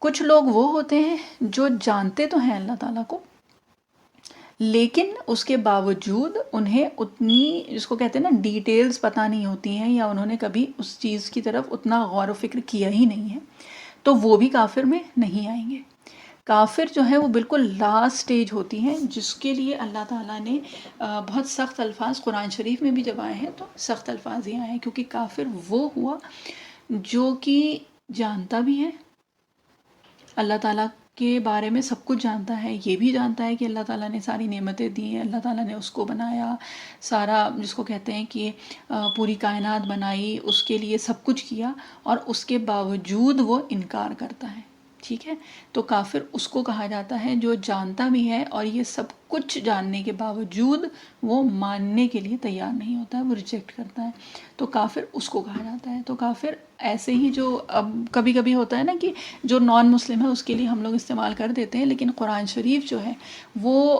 کچھ لوگ وہ ہوتے ہیں جو جانتے تو ہیں اللہ تعالیٰ کو، لیکن اس کے باوجود انہیں اتنی جس کو کہتے ہیں نا ڈیٹیلز پتہ نہیں ہوتی ہیں، یا انہوں نے کبھی اس چیز کی طرف اتنا غور و فکر کیا ہی نہیں ہے، تو وہ بھی کافر میں نہیں آئیں گے. کافر جو ہے وہ بالکل لاسٹ سٹیج ہوتی ہیں، جس کے لیے اللہ تعالیٰ نے بہت سخت الفاظ قرآن شریف میں بھی جب آئے ہیں تو سخت الفاظ ہی آئے ہیں، کیونکہ کافر وہ ہوا جو کہ جانتا بھی ہے اللہ تعالیٰ کے بارے میں، سب کچھ جانتا ہے، یہ بھی جانتا ہے کہ اللہ تعالیٰ نے ساری نعمتیں دی ہیں، اللہ تعالیٰ نے اس کو بنایا، سارا جس کو کہتے ہیں کہ پوری کائنات بنائی، اس کے لیے سب کچھ کیا، اور اس کے باوجود وہ انکار کرتا ہے. ٹھیک ہے. تو کافر اس کو کہا جاتا ہے جو جانتا بھی ہے اور یہ سب کچھ جاننے کے باوجود وہ ماننے کے لیے تیار نہیں ہوتا ہے، وہ ریجیکٹ کرتا ہے، تو کافر اس کو کہا جاتا ہے. تو کافر ایسے ہی جو اب کبھی کبھی ہوتا ہے نا کہ جو نان مسلم ہے اس کے لیے ہم لوگ استعمال کر دیتے ہیں، لیکن قرآن شریف جو ہے وہ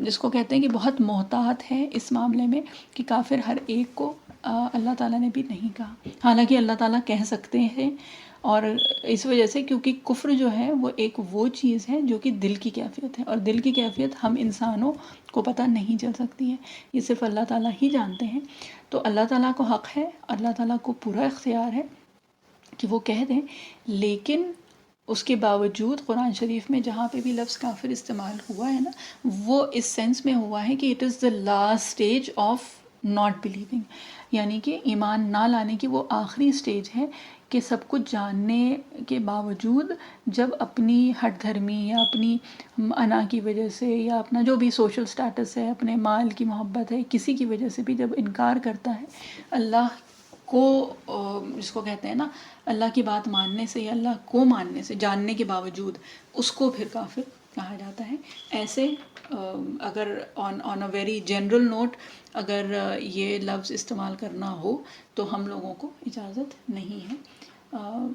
جس کو کہتے ہیں کہ بہت محتاط ہے اس معاملے میں کہ کافر ہر ایک کو اللہ تعالیٰ نے بھی نہیں کہا، حالانکہ اللہ تعالیٰ کہہ سکتے ہیں. اور اس وجہ سے کیونکہ کفر جو ہے وہ ایک وہ چیز ہے جو کہ دل کی کیفیت ہے، اور دل کی کیفیت ہم انسانوں کو پتہ نہیں چل سکتی ہے، یہ صرف اللہ تعالیٰ ہی جانتے ہیں. تو اللہ تعالیٰ کو حق ہے، اللہ تعالیٰ کو پورا اختیار ہے کہ وہ کہہ دیں، لیکن اس کے باوجود قرآن شریف میں جہاں پہ بھی لفظ کافر استعمال ہوا ہے نا، وہ اس سینس میں ہوا ہے کہ it is the last stage of not believing, یعنی کہ ایمان نہ لانے کی وہ آخری اسٹیج ہے کہ سب کچھ جاننے کے باوجود جب اپنی ہٹ دھرمی یا اپنی انا کی وجہ سے یا اپنا جو بھی سوشل سٹیٹس ہے، اپنے مال کی محبت ہے، کسی کی وجہ سے بھی جب انکار کرتا ہے اللہ کو، جس کو کہتے ہیں نا اللہ کی بات ماننے سے یا اللہ کو ماننے سے، جاننے کے باوجود، اس کو پھر کافر کہا جاتا ہے. ایسے اگر آن اے ویری جنرل نوٹ اگر یہ لفظ استعمال کرنا ہو تو ہم لوگوں کو اجازت نہیں ہے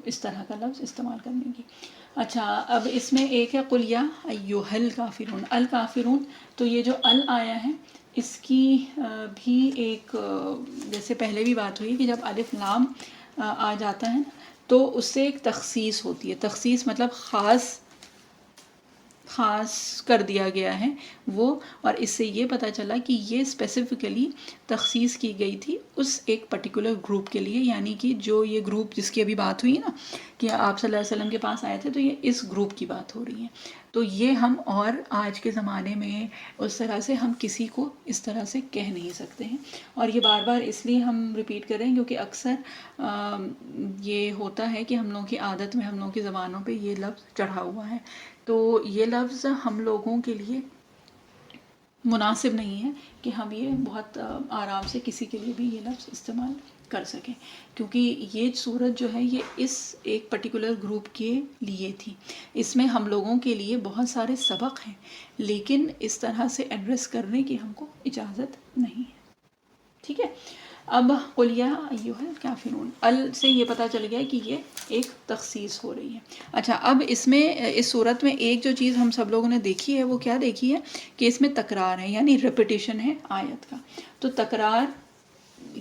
اس طرح کا لفظ استعمال کرنے کی. اچھا، اب اس میں ایک ہے قل یا ایھا الکافرون. الکافرون، تو یہ جو ال آیا ہے اس کی بھی ایک جیسے پہلے بھی بات ہوئی کہ جب الف لام آ جاتا ہے تو اس سے ایک تخصیص ہوتی ہے. تخصیص مطلب خاص کر دیا گیا ہے وہ، اور اس سے یہ پتہ چلا کہ یہ اسپیسیفکلی تخصیص کی گئی تھی اس ایک پرٹیکولر گروپ کے لیے، یعنی کہ جو یہ گروپ جس کی ابھی بات ہوئی نا کہ آپ صلی اللہ علیہ وسلم کے پاس آئے تھے، تو یہ اس گروپ کی بات ہو رہی ہے. تو یہ ہم اور آج کے زمانے میں اس طرح سے ہم کسی کو اس طرح سے کہہ نہیں سکتے ہیں. اور یہ بار بار اس لیے ہم ریپیٹ کر رہے ہیں کیونکہ اکثر یہ ہوتا ہے کہ ہم لوگوں کی عادت میں، ہم لوگوں کی زبانوں پہ یہ لفظ چڑھا ہوا ہے. تو یہ لفظ ہم لوگوں کے لیے مناسب نہیں ہے کہ ہم یہ بہت آرام سے کسی کے لیے بھی یہ لفظ استعمال کر سکیں، کیونکہ یہ صورت جو ہے یہ اس ایک پرٹیکولر گروپ کے لیے تھی. اس میں ہم لوگوں کے لیے بہت سارے سبق ہیں، لیکن اس طرح سے ایڈریس کرنے کی ہم کو اجازت نہیں ہے. ٹھیک ہے. اب قل یا ایھا الکافرون، ال سے یہ پتہ چل گیا کہ یہ ایک تخصیص ہو رہی ہے. اچھا، اب اس میں اس صورت میں ایک جو چیز ہم سب لوگوں نے دیکھی ہے وہ کیا دیکھی ہے کہ اس میں تکرار ہے، یعنی ریپیٹیشن ہے آیت کا. تو تکرار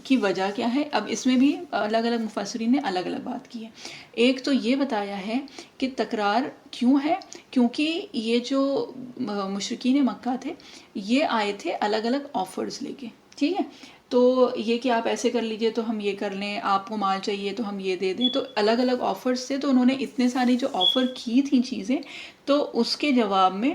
کی وجہ کیا ہے؟ اب اس میں بھی الگ الگ مفسرین نے الگ الگ بات کی ہے. ایک تو یہ بتایا ہے کہ تکرار کیوں ہے، کیونکہ یہ جو مشرکین مکہ تھے یہ آئے تھے الگ الگ آفرز لے کے. ٹھیک ہے. تو یہ کہ آپ ایسے کر لیجئے تو ہم یہ کر لیں، آپ کو مال چاہیے تو ہم یہ دے دیں، تو الگ الگ آفرز تھے. تو انہوں نے اتنے ساری جو آفر کی تھیں چیزیں، تو اس کے جواب میں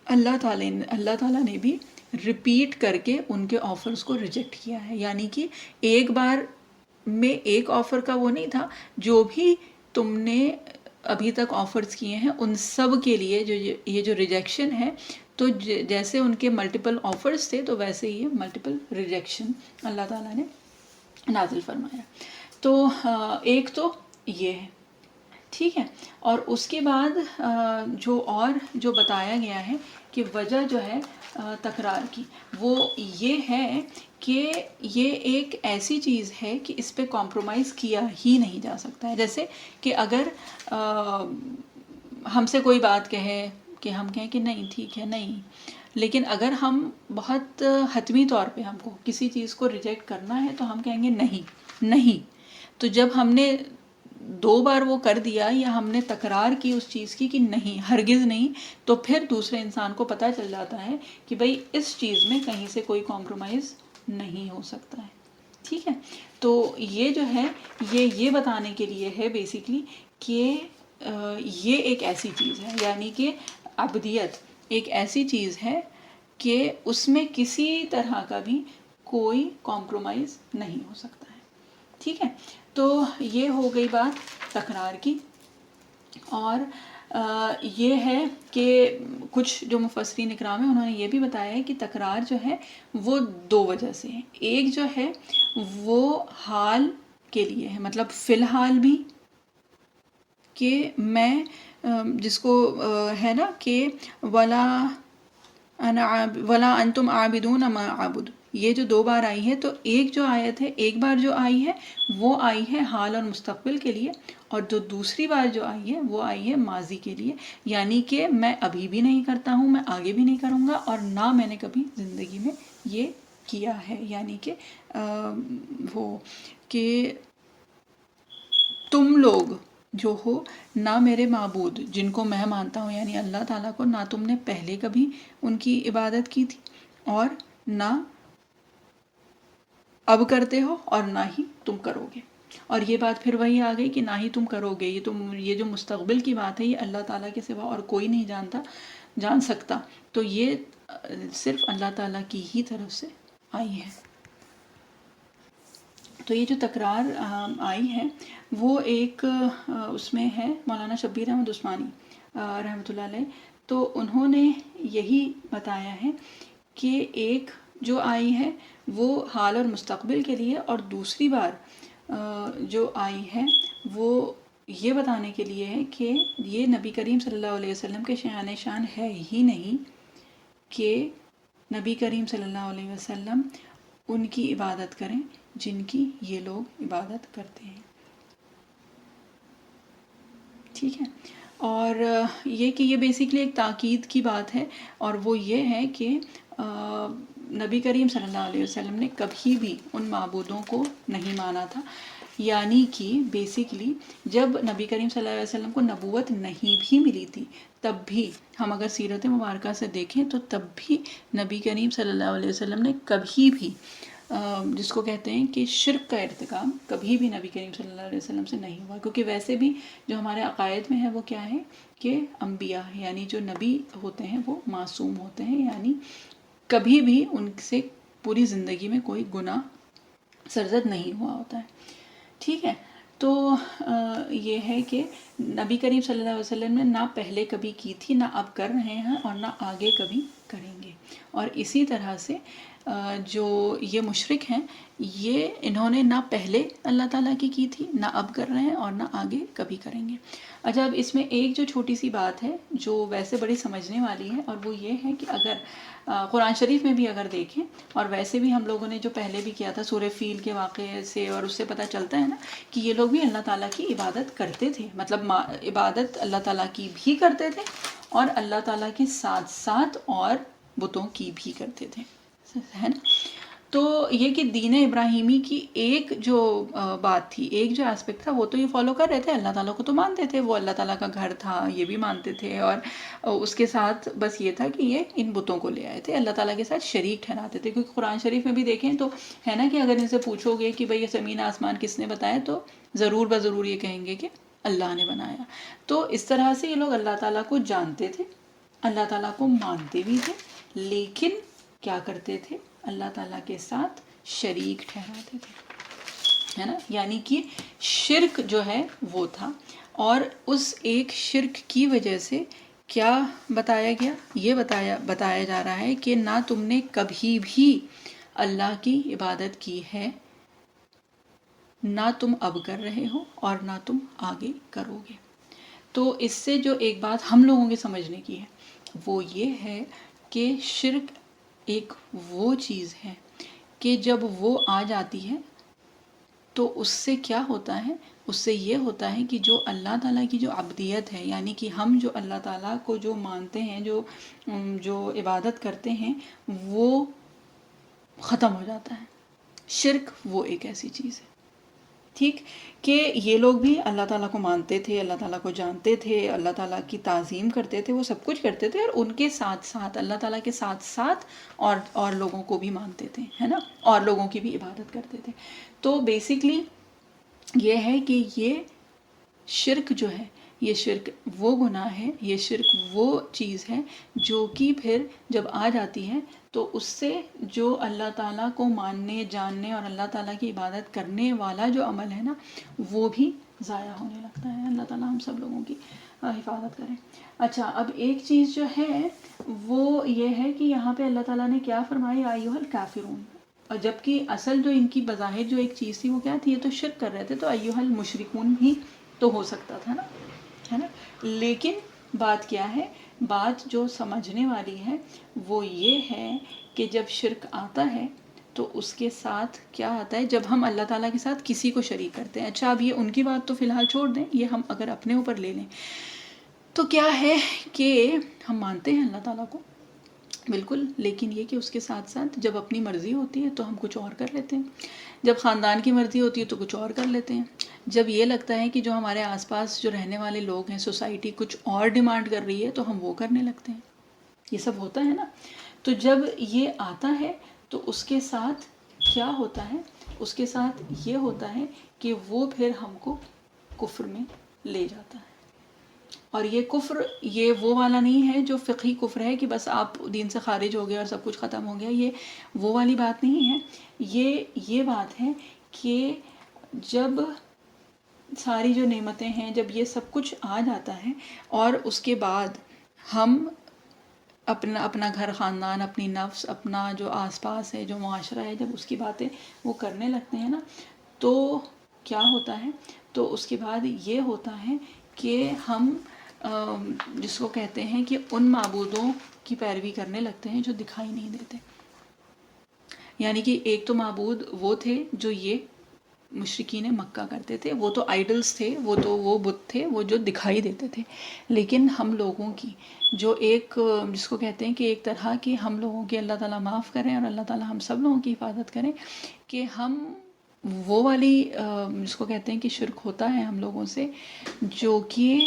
اللہ تعالیٰ نے بھی ریپیٹ کر کے ان کے آفرز کو ریجیکٹ کیا ہے. یعنی کہ ایک بار میں ایک آفر کا وہ نہیں تھا، جو بھی تم نے ابھی تک آفرز کیے ہیں ان سب کے لیے یہ جو ریجیکشن ہے، تو جیسے ان کے ملٹیپل آفرز تھے تو ویسے ہی ملٹیپل ریجیکشن اللہ تعالیٰ نے نازل فرمایا. تو ایک تو یہ ہے. ٹھیک ہے. اور اس کے بعد جو بتایا گیا ہے کہ وجہ جو ہے تکرار کی، وہ یہ ہے کہ یہ ایک ایسی چیز ہے کہ اس پہ کمپرومائز کیا ہی نہیں جا سکتا ہے. جیسے کہ اگر ہم سے کوئی بات کہے کہ ہم کہیں کہ نہیں ٹھیک ہے نہیں، لیکن اگر ہم بہت حتمی طور پہ ہم کو کسی چیز کو ریجیکٹ کرنا ہے تو ہم کہیں گے نہیں. تو جب ہم نے 2 بار وہ کر دیا یا ہم نے تکرار کی اس چیز کی کہ نہیں، ہرگز نہیں، تو پھر دوسرے انسان کو پتہ چل جاتا ہے کہ بھئی اس چیز میں کہیں سے کوئی کمپرومائز نہیں ہو سکتا ہے. ٹھیک ہے. تو یہ جو ہے یہ بتانے کے لیے ہے بیسیکلی کہ یہ ایک ایسی چیز ہے، یعنی کہ عبدیت ایک ایسی چیز ہے کہ اس میں کسی طرح کا بھی کوئی کمپرومائز نہیں ہو سکتا ہے. ٹھیک ہے. تو یہ ہو گئی بات تکرار کی. اور یہ ہے کہ کچھ جو مفسرین اکرام ہیں انہوں نے یہ بھی بتایا ہے کہ تکرار جو ہے وہ 2 وجہ سے ہے. ایک جو ہے وہ حال کے لیے ہے، مطلب فی الحال بھی، کہ میں جس کو ہے نا کہ ولا انتم عابدون ما اعبد، یہ جو 2 بار آئی ہے، تو ایک جو آیت ہے، ایک بار جو آئی ہے وہ آئی ہے حال اور مستقبل کے لیے، اور جو دوسری بار جو آئی ہے وہ آئی ہے ماضی کے لیے. یعنی کہ میں ابھی بھی نہیں کرتا ہوں، میں آگے بھی نہیں کروں گا، اور نہ میں نے کبھی زندگی میں یہ کیا ہے. یعنی کہ وہ کہ تم لوگ جو ہو نہ میرے معبود جن کو میں مانتا ہوں، یعنی اللہ تعالیٰ کو، نہ تم نے پہلے کبھی ان کی عبادت کی تھی اور نہ اب کرتے ہو اور نہ ہی تم کرو گے. اور یہ بات پھر وہی آ گئی کہ نہ ہی تم کرو گے. یہ جو مستقبل کی بات ہے یہ اللہ تعالیٰ کے سوا اور کوئی نہیں جان سکتا. تو یہ صرف اللہ تعالیٰ کی ہی طرف سے آئی ہے. تو یہ جو تکرار آئی ہے وہ ایک اس میں ہے مولانا شبیر احمد عثمانی رحمۃ اللہ علیہ. تو انہوں نے یہی بتایا ہے کہ ایک جو آئی ہے وہ حال اور مستقبل کے لیے، اور دوسری بار جو آئی ہے وہ یہ بتانے کے لیے ہے کہ یہ نبی کریم صلی اللہ علیہ وسلم کے شان ہے ہی نہیں کہ نبی کریم صلی اللہ علیہ وسلم ان کی عبادت کریں جن کی یہ لوگ عبادت کرتے ہیں. ٹھیک ہے. اور یہ کہ یہ بیسیکلی ایک تاکید کی بات ہے، اور وہ یہ ہے کہ نبی کریم صلی اللہ علیہ وسلم نے کبھی بھی ان معبودوں کو نہیں مانا تھا. یعنی کہ بیسیکلی جب نبی کریم صلی اللہ علیہ وسلم کو نبوت نہیں بھی ملی تھی تب بھی ہم اگر سیرت مبارکہ سے دیکھیں تو تب بھی نبی کریم صلی اللہ علیہ وسلم نے کبھی بھی جس کو کہتے ہیں کہ شرک کا ارتکاب کبھی بھی نبی کریم صلی اللہ علیہ وسلم سے نہیں ہوا. کیونکہ ویسے بھی جو ہمارے عقائد میں ہے وہ کیا ہے کہ انبیاء یعنی جو نبی ہوتے ہیں وہ معصوم ہوتے ہیں, یعنی کبھی بھی ان سے پوری زندگی میں کوئی گناہ سرزد نہیں ہوا ہوتا ہے. ٹھیک ہے, تو یہ ہے کہ نبی کریم صلی اللہ علیہ وسلم نے نہ پہلے کبھی کی تھی, نہ اب کر رہے ہیں اور نہ آگے کبھی کریں گے. اور اسی طرح سے جو یہ مشرک ہیں یہ انہوں نے نہ پہلے اللہ تعالیٰ کی تھی, نہ اب کر رہے ہیں اور نہ آگے کبھی کریں گے. اچھا, اب اس میں ایک جو چھوٹی سی بات ہے جو ویسے بڑی سمجھنے والی ہے, اور وہ یہ ہے کہ اگر قرآن شریف میں بھی اگر دیکھیں اور ویسے بھی ہم لوگوں نے جو پہلے بھی کیا تھا سورہ فیل کے واقعے سے, اور اس سے پتہ چلتا ہے نا کہ یہ لوگ بھی اللہ تعالیٰ کی عبادت کرتے تھے, مطلب عبادت اللہ تعالیٰ کی بھی کرتے تھے اور اللہ تعالیٰ کے ساتھ ساتھ اور بتوں کی بھی کرتے تھے, ہے نا. تو یہ کہ دین ابراہیمی کی ایک جو بات تھی, ایک جو اسپیکٹ تھا, وہ تو یہ فالو کر رہے تھے, اللہ تعالیٰ کو تو مانتے تھے, وہ اللہ تعالیٰ کا گھر تھا یہ بھی مانتے تھے, اور اس کے ساتھ بس یہ تھا کہ یہ ان بتوں کو لے آئے تھے, اللہ تعالیٰ کے ساتھ شریک ٹھہراتے تھے. کیونکہ قرآن شریف میں بھی دیکھیں تو ہے نا کہ اگر ان سے پوچھو گے کہ بھئی یہ زمین آسمان کس نے بتایا, تو ضرور بضرور یہ کہیں گے کہ اللہ نے بنایا. تو اس طرح سے یہ لوگ اللہ تعالیٰ کو جانتے تھے, اللہ تعالیٰ کو مانتے بھی تھے, لیکن کیا کرتے تھے, اللہ تعالیٰ کے ساتھ شریک ٹھہراتے تھے, ہے نا. یعنی کہ شرک جو ہے وہ تھا, اور اس ایک شرک کی وجہ سے کیا بتایا گیا, یہ بتایا جا رہا ہے کہ نہ تم نے کبھی بھی اللہ کی عبادت کی ہے, نہ تم اب کر رہے ہو اور نہ تم آگے کرو گے. تو اس سے جو ایک بات ہم لوگوں کے سمجھنے کی ہے وہ یہ ہے کہ شرک ایک وہ چیز ہے کہ جب وہ آ جاتی ہے تو اس سے کیا ہوتا ہے, اس سے یہ ہوتا ہے کہ جو اللہ تعالیٰ کی جو عبدیت ہے, یعنی کہ ہم جو اللہ تعالیٰ کو جو مانتے ہیں, جو عبادت کرتے ہیں, وہ ختم ہو جاتا ہے. شرک وہ ایک ایسی چیز ہے, ٹھیک, کہ یہ لوگ بھی اللہ تعالیٰ کو مانتے تھے, اللہ تعالیٰ کو جانتے تھے, اللہ تعالیٰ کی تعظیم کرتے تھے, وہ سب کچھ کرتے تھے, اور ان کے ساتھ ساتھ اللہ تعالیٰ کے ساتھ ساتھ اور لوگوں کو بھی مانتے تھے, ہے نا, اور لوگوں کی بھی عبادت کرتے تھے. تو بیسیکلی یہ ہے کہ یہ شرک جو ہے, یہ شرک وہ گناہ ہے, یہ شرک وہ چیز ہے جو کہ پھر جب آ جاتی ہے تو اس سے جو اللہ تعالیٰ کو ماننے, جاننے اور اللہ تعالیٰ کی عبادت کرنے والا جو عمل ہے نا, وہ بھی ضائع ہونے لگتا ہے. اللہ تعالیٰ ہم سب لوگوں کی حفاظت کریں. اچھا, اب ایک چیز جو ہے وہ یہ ہے کہ یہاں پہ اللہ تعالیٰ نے کیا فرمایا, ایھا الکافرون, اور جبکہ اصل جو ان کی بظاہر جو ایک چیز تھی وہ کیا تھی, یہ تو شرک کر رہے تھے, تو ایھا المشرکون بھی تو ہو سکتا تھا نا, ہے نا. لیکن بات کیا ہے, بات جو سمجھنے والی ہے وہ یہ ہے کہ جب شرک آتا ہے تو اس کے ساتھ کیا آتا ہے, جب ہم اللہ تعالیٰ کے ساتھ کسی کو شریک کرتے ہیں. اچھا, اب یہ ان کی بات تو فی الحال چھوڑ دیں, یہ ہم اگر اپنے اوپر لے لیں تو کیا ہے کہ ہم مانتے ہیں اللہ تعالیٰ کو بالکل, لیکن یہ کہ اس کے ساتھ ساتھ جب اپنی مرضی ہوتی ہے تو ہم کچھ اور کر لیتے ہیں, جب خاندان کی مرضی ہوتی ہے تو کچھ اور کر لیتے ہیں, جب یہ لگتا ہے کہ جو ہمارے آس پاس جو رہنے والے لوگ ہیں, سوسائٹی کچھ اور ڈیمانڈ کر رہی ہے تو ہم وہ کرنے لگتے ہیں. یہ سب ہوتا ہے نا. تو جب یہ آتا ہے تو اس کے ساتھ کیا ہوتا ہے, اس کے ساتھ یہ ہوتا ہے کہ وہ پھر ہم کو کفر میں لے جاتا ہے. اور یہ کفر یہ وہ والا نہیں ہے جو فقہی کفر ہے کہ بس آپ دین سے خارج ہو گئے اور سب کچھ ختم ہو گیا, یہ وہ والی بات نہیں ہے. یہ بات ہے کہ جب ساری جو نعمتیں ہیں, جب یہ سب کچھ آ جاتا ہے اور اس کے بعد ہم اپنا گھر, خاندان, اپنی نفس, اپنا جو آس پاس ہے, جو معاشرہ ہے, جب اس کی باتیں وہ کرنے لگتے ہیں نا, تو کیا ہوتا ہے, تو اس کے بعد یہ ہوتا ہے کہ ہم جس کو کہتے ہیں کہ ان معبودوں کی پیروی کرنے لگتے ہیں جو دکھائی نہیں دیتے. یعنی کہ ایک تو معبود وہ تھے جو یہ مشرکین مکہ کرتے تھے، وہ تو آئیڈلز تھے، وہ بت تھے، وہ جو دکھائی دیتے تھے. لیکن ہم لوگوں کی جو ایک جس کو کہتے ہیں کہ ایک طرح کی ہم لوگوں کی اللہ تعالیٰ معاف کریں اور اللہ تعالیٰ ہم سب لوگوں کی حفاظت کریں کہ ہم وہ والی جس کو کہتے ہیں کہ شرک ہوتا ہے ہم لوگوں سے جو کہ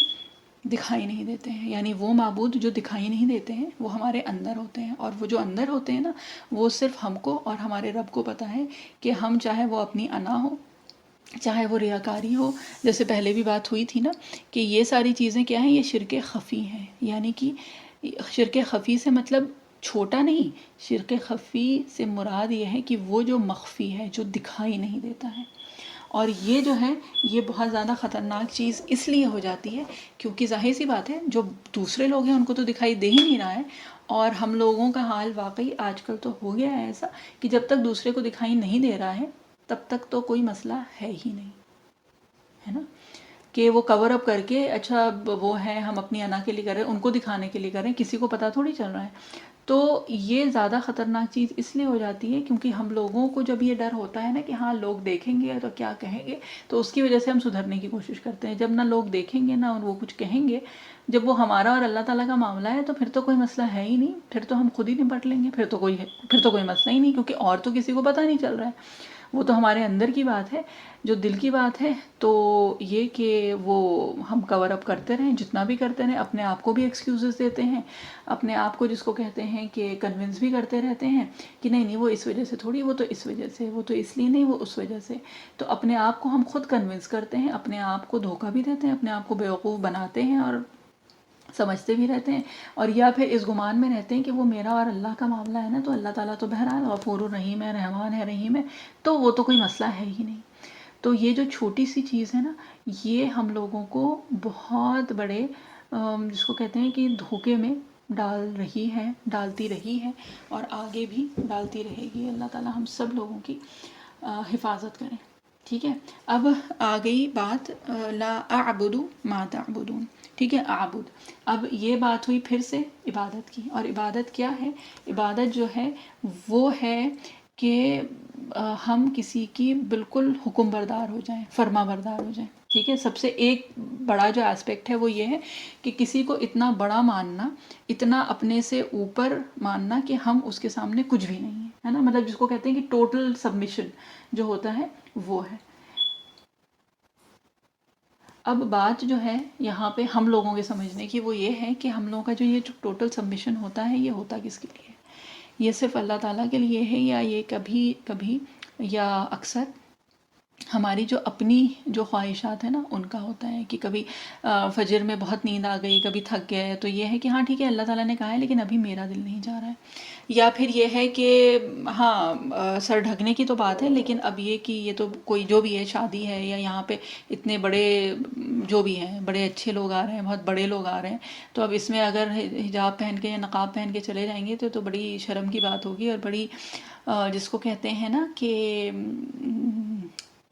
دکھائی نہیں دیتے ہیں. یعنی وہ معبود جو دکھائی نہیں دیتے ہیں وہ ہمارے اندر ہوتے ہیں، اور وہ جو اندر ہوتے ہیں نا وہ صرف ہم کو اور ہمارے رب کو پتہ ہے کہ ہم چاہے وہ اپنی انا ہو، چاہے وہ ریاکاری ہو. جیسے پہلے بھی بات ہوئی تھی نا کہ یہ ساری چیزیں کیا ہیں، یہ شرک خفی ہیں. یعنی کہ شرک خفی سے مطلب چھوٹا نہیں، شرک خفی سے مراد یہ ہے کہ وہ جو مخفی ہے، جو دکھائی نہیں دیتا ہے. اور یہ جو ہے یہ بہت زیادہ خطرناک چیز اس لیے ہو جاتی ہے کیونکہ ظاہر سی بات ہے جو دوسرے لوگ ہیں ان کو تو دکھائی دے ہی نہیں رہا ہے، اور ہم لوگوں کا حال واقعی آج کل تو ہو گیا ہے ایسا کہ جب تک دوسرے کو دکھائی نہیں دے رہا ہے تب تک تو کوئی مسئلہ ہے ہی نہیں، ہے نا. کہ وہ کور اپ کر کے اچھا وہ ہے ہم اپنی انا کے لیے کر رہے ہیں، ان کو دکھانے کے لیے کر رہے ہیں، کسی کو پتہ تھوڑی چل رہا ہے. تو یہ زیادہ خطرناک چیز اس لیے ہو جاتی ہے کیونکہ ہم لوگوں کو جب یہ ڈر ہوتا ہے نا کہ ہاں لوگ دیکھیں گے تو کیا کہیں گے، تو اس کی وجہ سے ہم سدھرنے کی کوشش کرتے ہیں. جب نہ لوگ دیکھیں گے نہ وہ کچھ کہیں گے، جب وہ ہمارا اور اللہ تعالیٰ کا معاملہ ہے تو پھر تو کوئی مسئلہ ہے ہی نہیں، پھر تو ہم خود ہی نپٹ لیں گے، پھر تو کوئی مسئلہ ہی نہیں، کیونکہ اور تو کسی کو پتہ نہیں چل رہا ہے. وہ تو ہمارے اندر کی بات ہے، جو دل کی بات ہے. تو یہ کہ وہ ہم کور اپ کرتے رہیں، جتنا بھی کرتے رہیں، اپنے آپ کو بھی ایکسکیوزز دیتے ہیں، اپنے آپ کو جس کو کہتے ہیں کہ کنونس بھی کرتے رہتے ہیں کہ نہیں وہ اس وجہ سے تھوڑی، وہ تو اس وجہ سے، وہ تو اس لیے نہیں، وہ اس وجہ سے. تو اپنے آپ کو ہم خود کنونس کرتے ہیں، اپنے آپ کو دھوکہ بھی دیتے ہیں، اپنے آپ کو بیوقوف بناتے ہیں اور سمجھتے بھی رہتے ہیں، اور یا پھر اس گمان میں رہتے ہیں کہ وہ میرا اور اللہ کا معاملہ ہے نا، تو اللہ تعالیٰ تو بہرحال غفور الرحیم ہے، رحمان ہے، رحیم ہے، تو وہ تو کوئی مسئلہ ہے ہی نہیں. تو یہ جو چھوٹی سی چیز ہے نا یہ ہم لوگوں کو بہت بڑے جس کو کہتے ہیں کہ دھوکے میں ڈالتی رہی ہے اور آگے بھی ڈالتی رہے گی. اللہ تعالیٰ ہم سب لوگوں کی حفاظت کریں. ٹھیک ہے، اب آ گئی بات لا اعبد ما تعبدون. ٹھیک ہے، اعبد، اب یہ بات ہوئی پھر سے عبادت کی. اور عبادت کیا ہے؟ عبادت جو ہے وہ ہے کہ ہم کسی کی بالکل حکم بردار ہو جائیں، فرما بردار ہو جائیں. ٹھیک ہے، سب سے ایک بڑا جو اسپیکٹ ہے وہ یہ ہے کہ کسی کو اتنا بڑا ماننا، اتنا اپنے سے اوپر ماننا کہ ہم اس کے سامنے کچھ بھی نہیں ہے نا. مطلب جس کو کہتے ہیں کہ ٹوٹل سبمیشن جو ہوتا ہے وہ ہے. اب بات جو ہے یہاں پہ ہم لوگوں کے سمجھنے کی وہ یہ ہے کہ ہم لوگوں کا جو یہ ٹوٹل سبمیشن ہوتا ہے یہ ہوتا کس کے لیے ہے؟ یہ صرف اللہ تعالیٰ کے لیے ہے یا یہ کبھی کبھی یا اکثر ہماری جو اپنی جو خواہشات ہیں نا ان کا ہوتا ہے کہ کبھی فجر میں بہت نیند آ گئی، کبھی تھک گئے، تو یہ ہے کہ ہاں ٹھیک ہے اللہ تعالیٰ نے کہا ہے لیکن ابھی میرا دل نہیں جا رہا ہے. یا پھر یہ ہے کہ ہاں سر ڈھکنے کی تو بات ہے لیکن اب یہ کہ یہ تو کوئی جو بھی ہے شادی ہے یا یہاں پہ اتنے بڑے جو بھی ہیں بڑے اچھے لوگ آ رہے ہیں، بہت بڑے لوگ آ رہے ہیں، تو اب اس میں اگر حجاب پہن کے یا نقاب پہن کے چلے جائیں گے تو بڑی شرم کی بات ہوگی اور بڑی جس کو کہتے ہیں نا کہ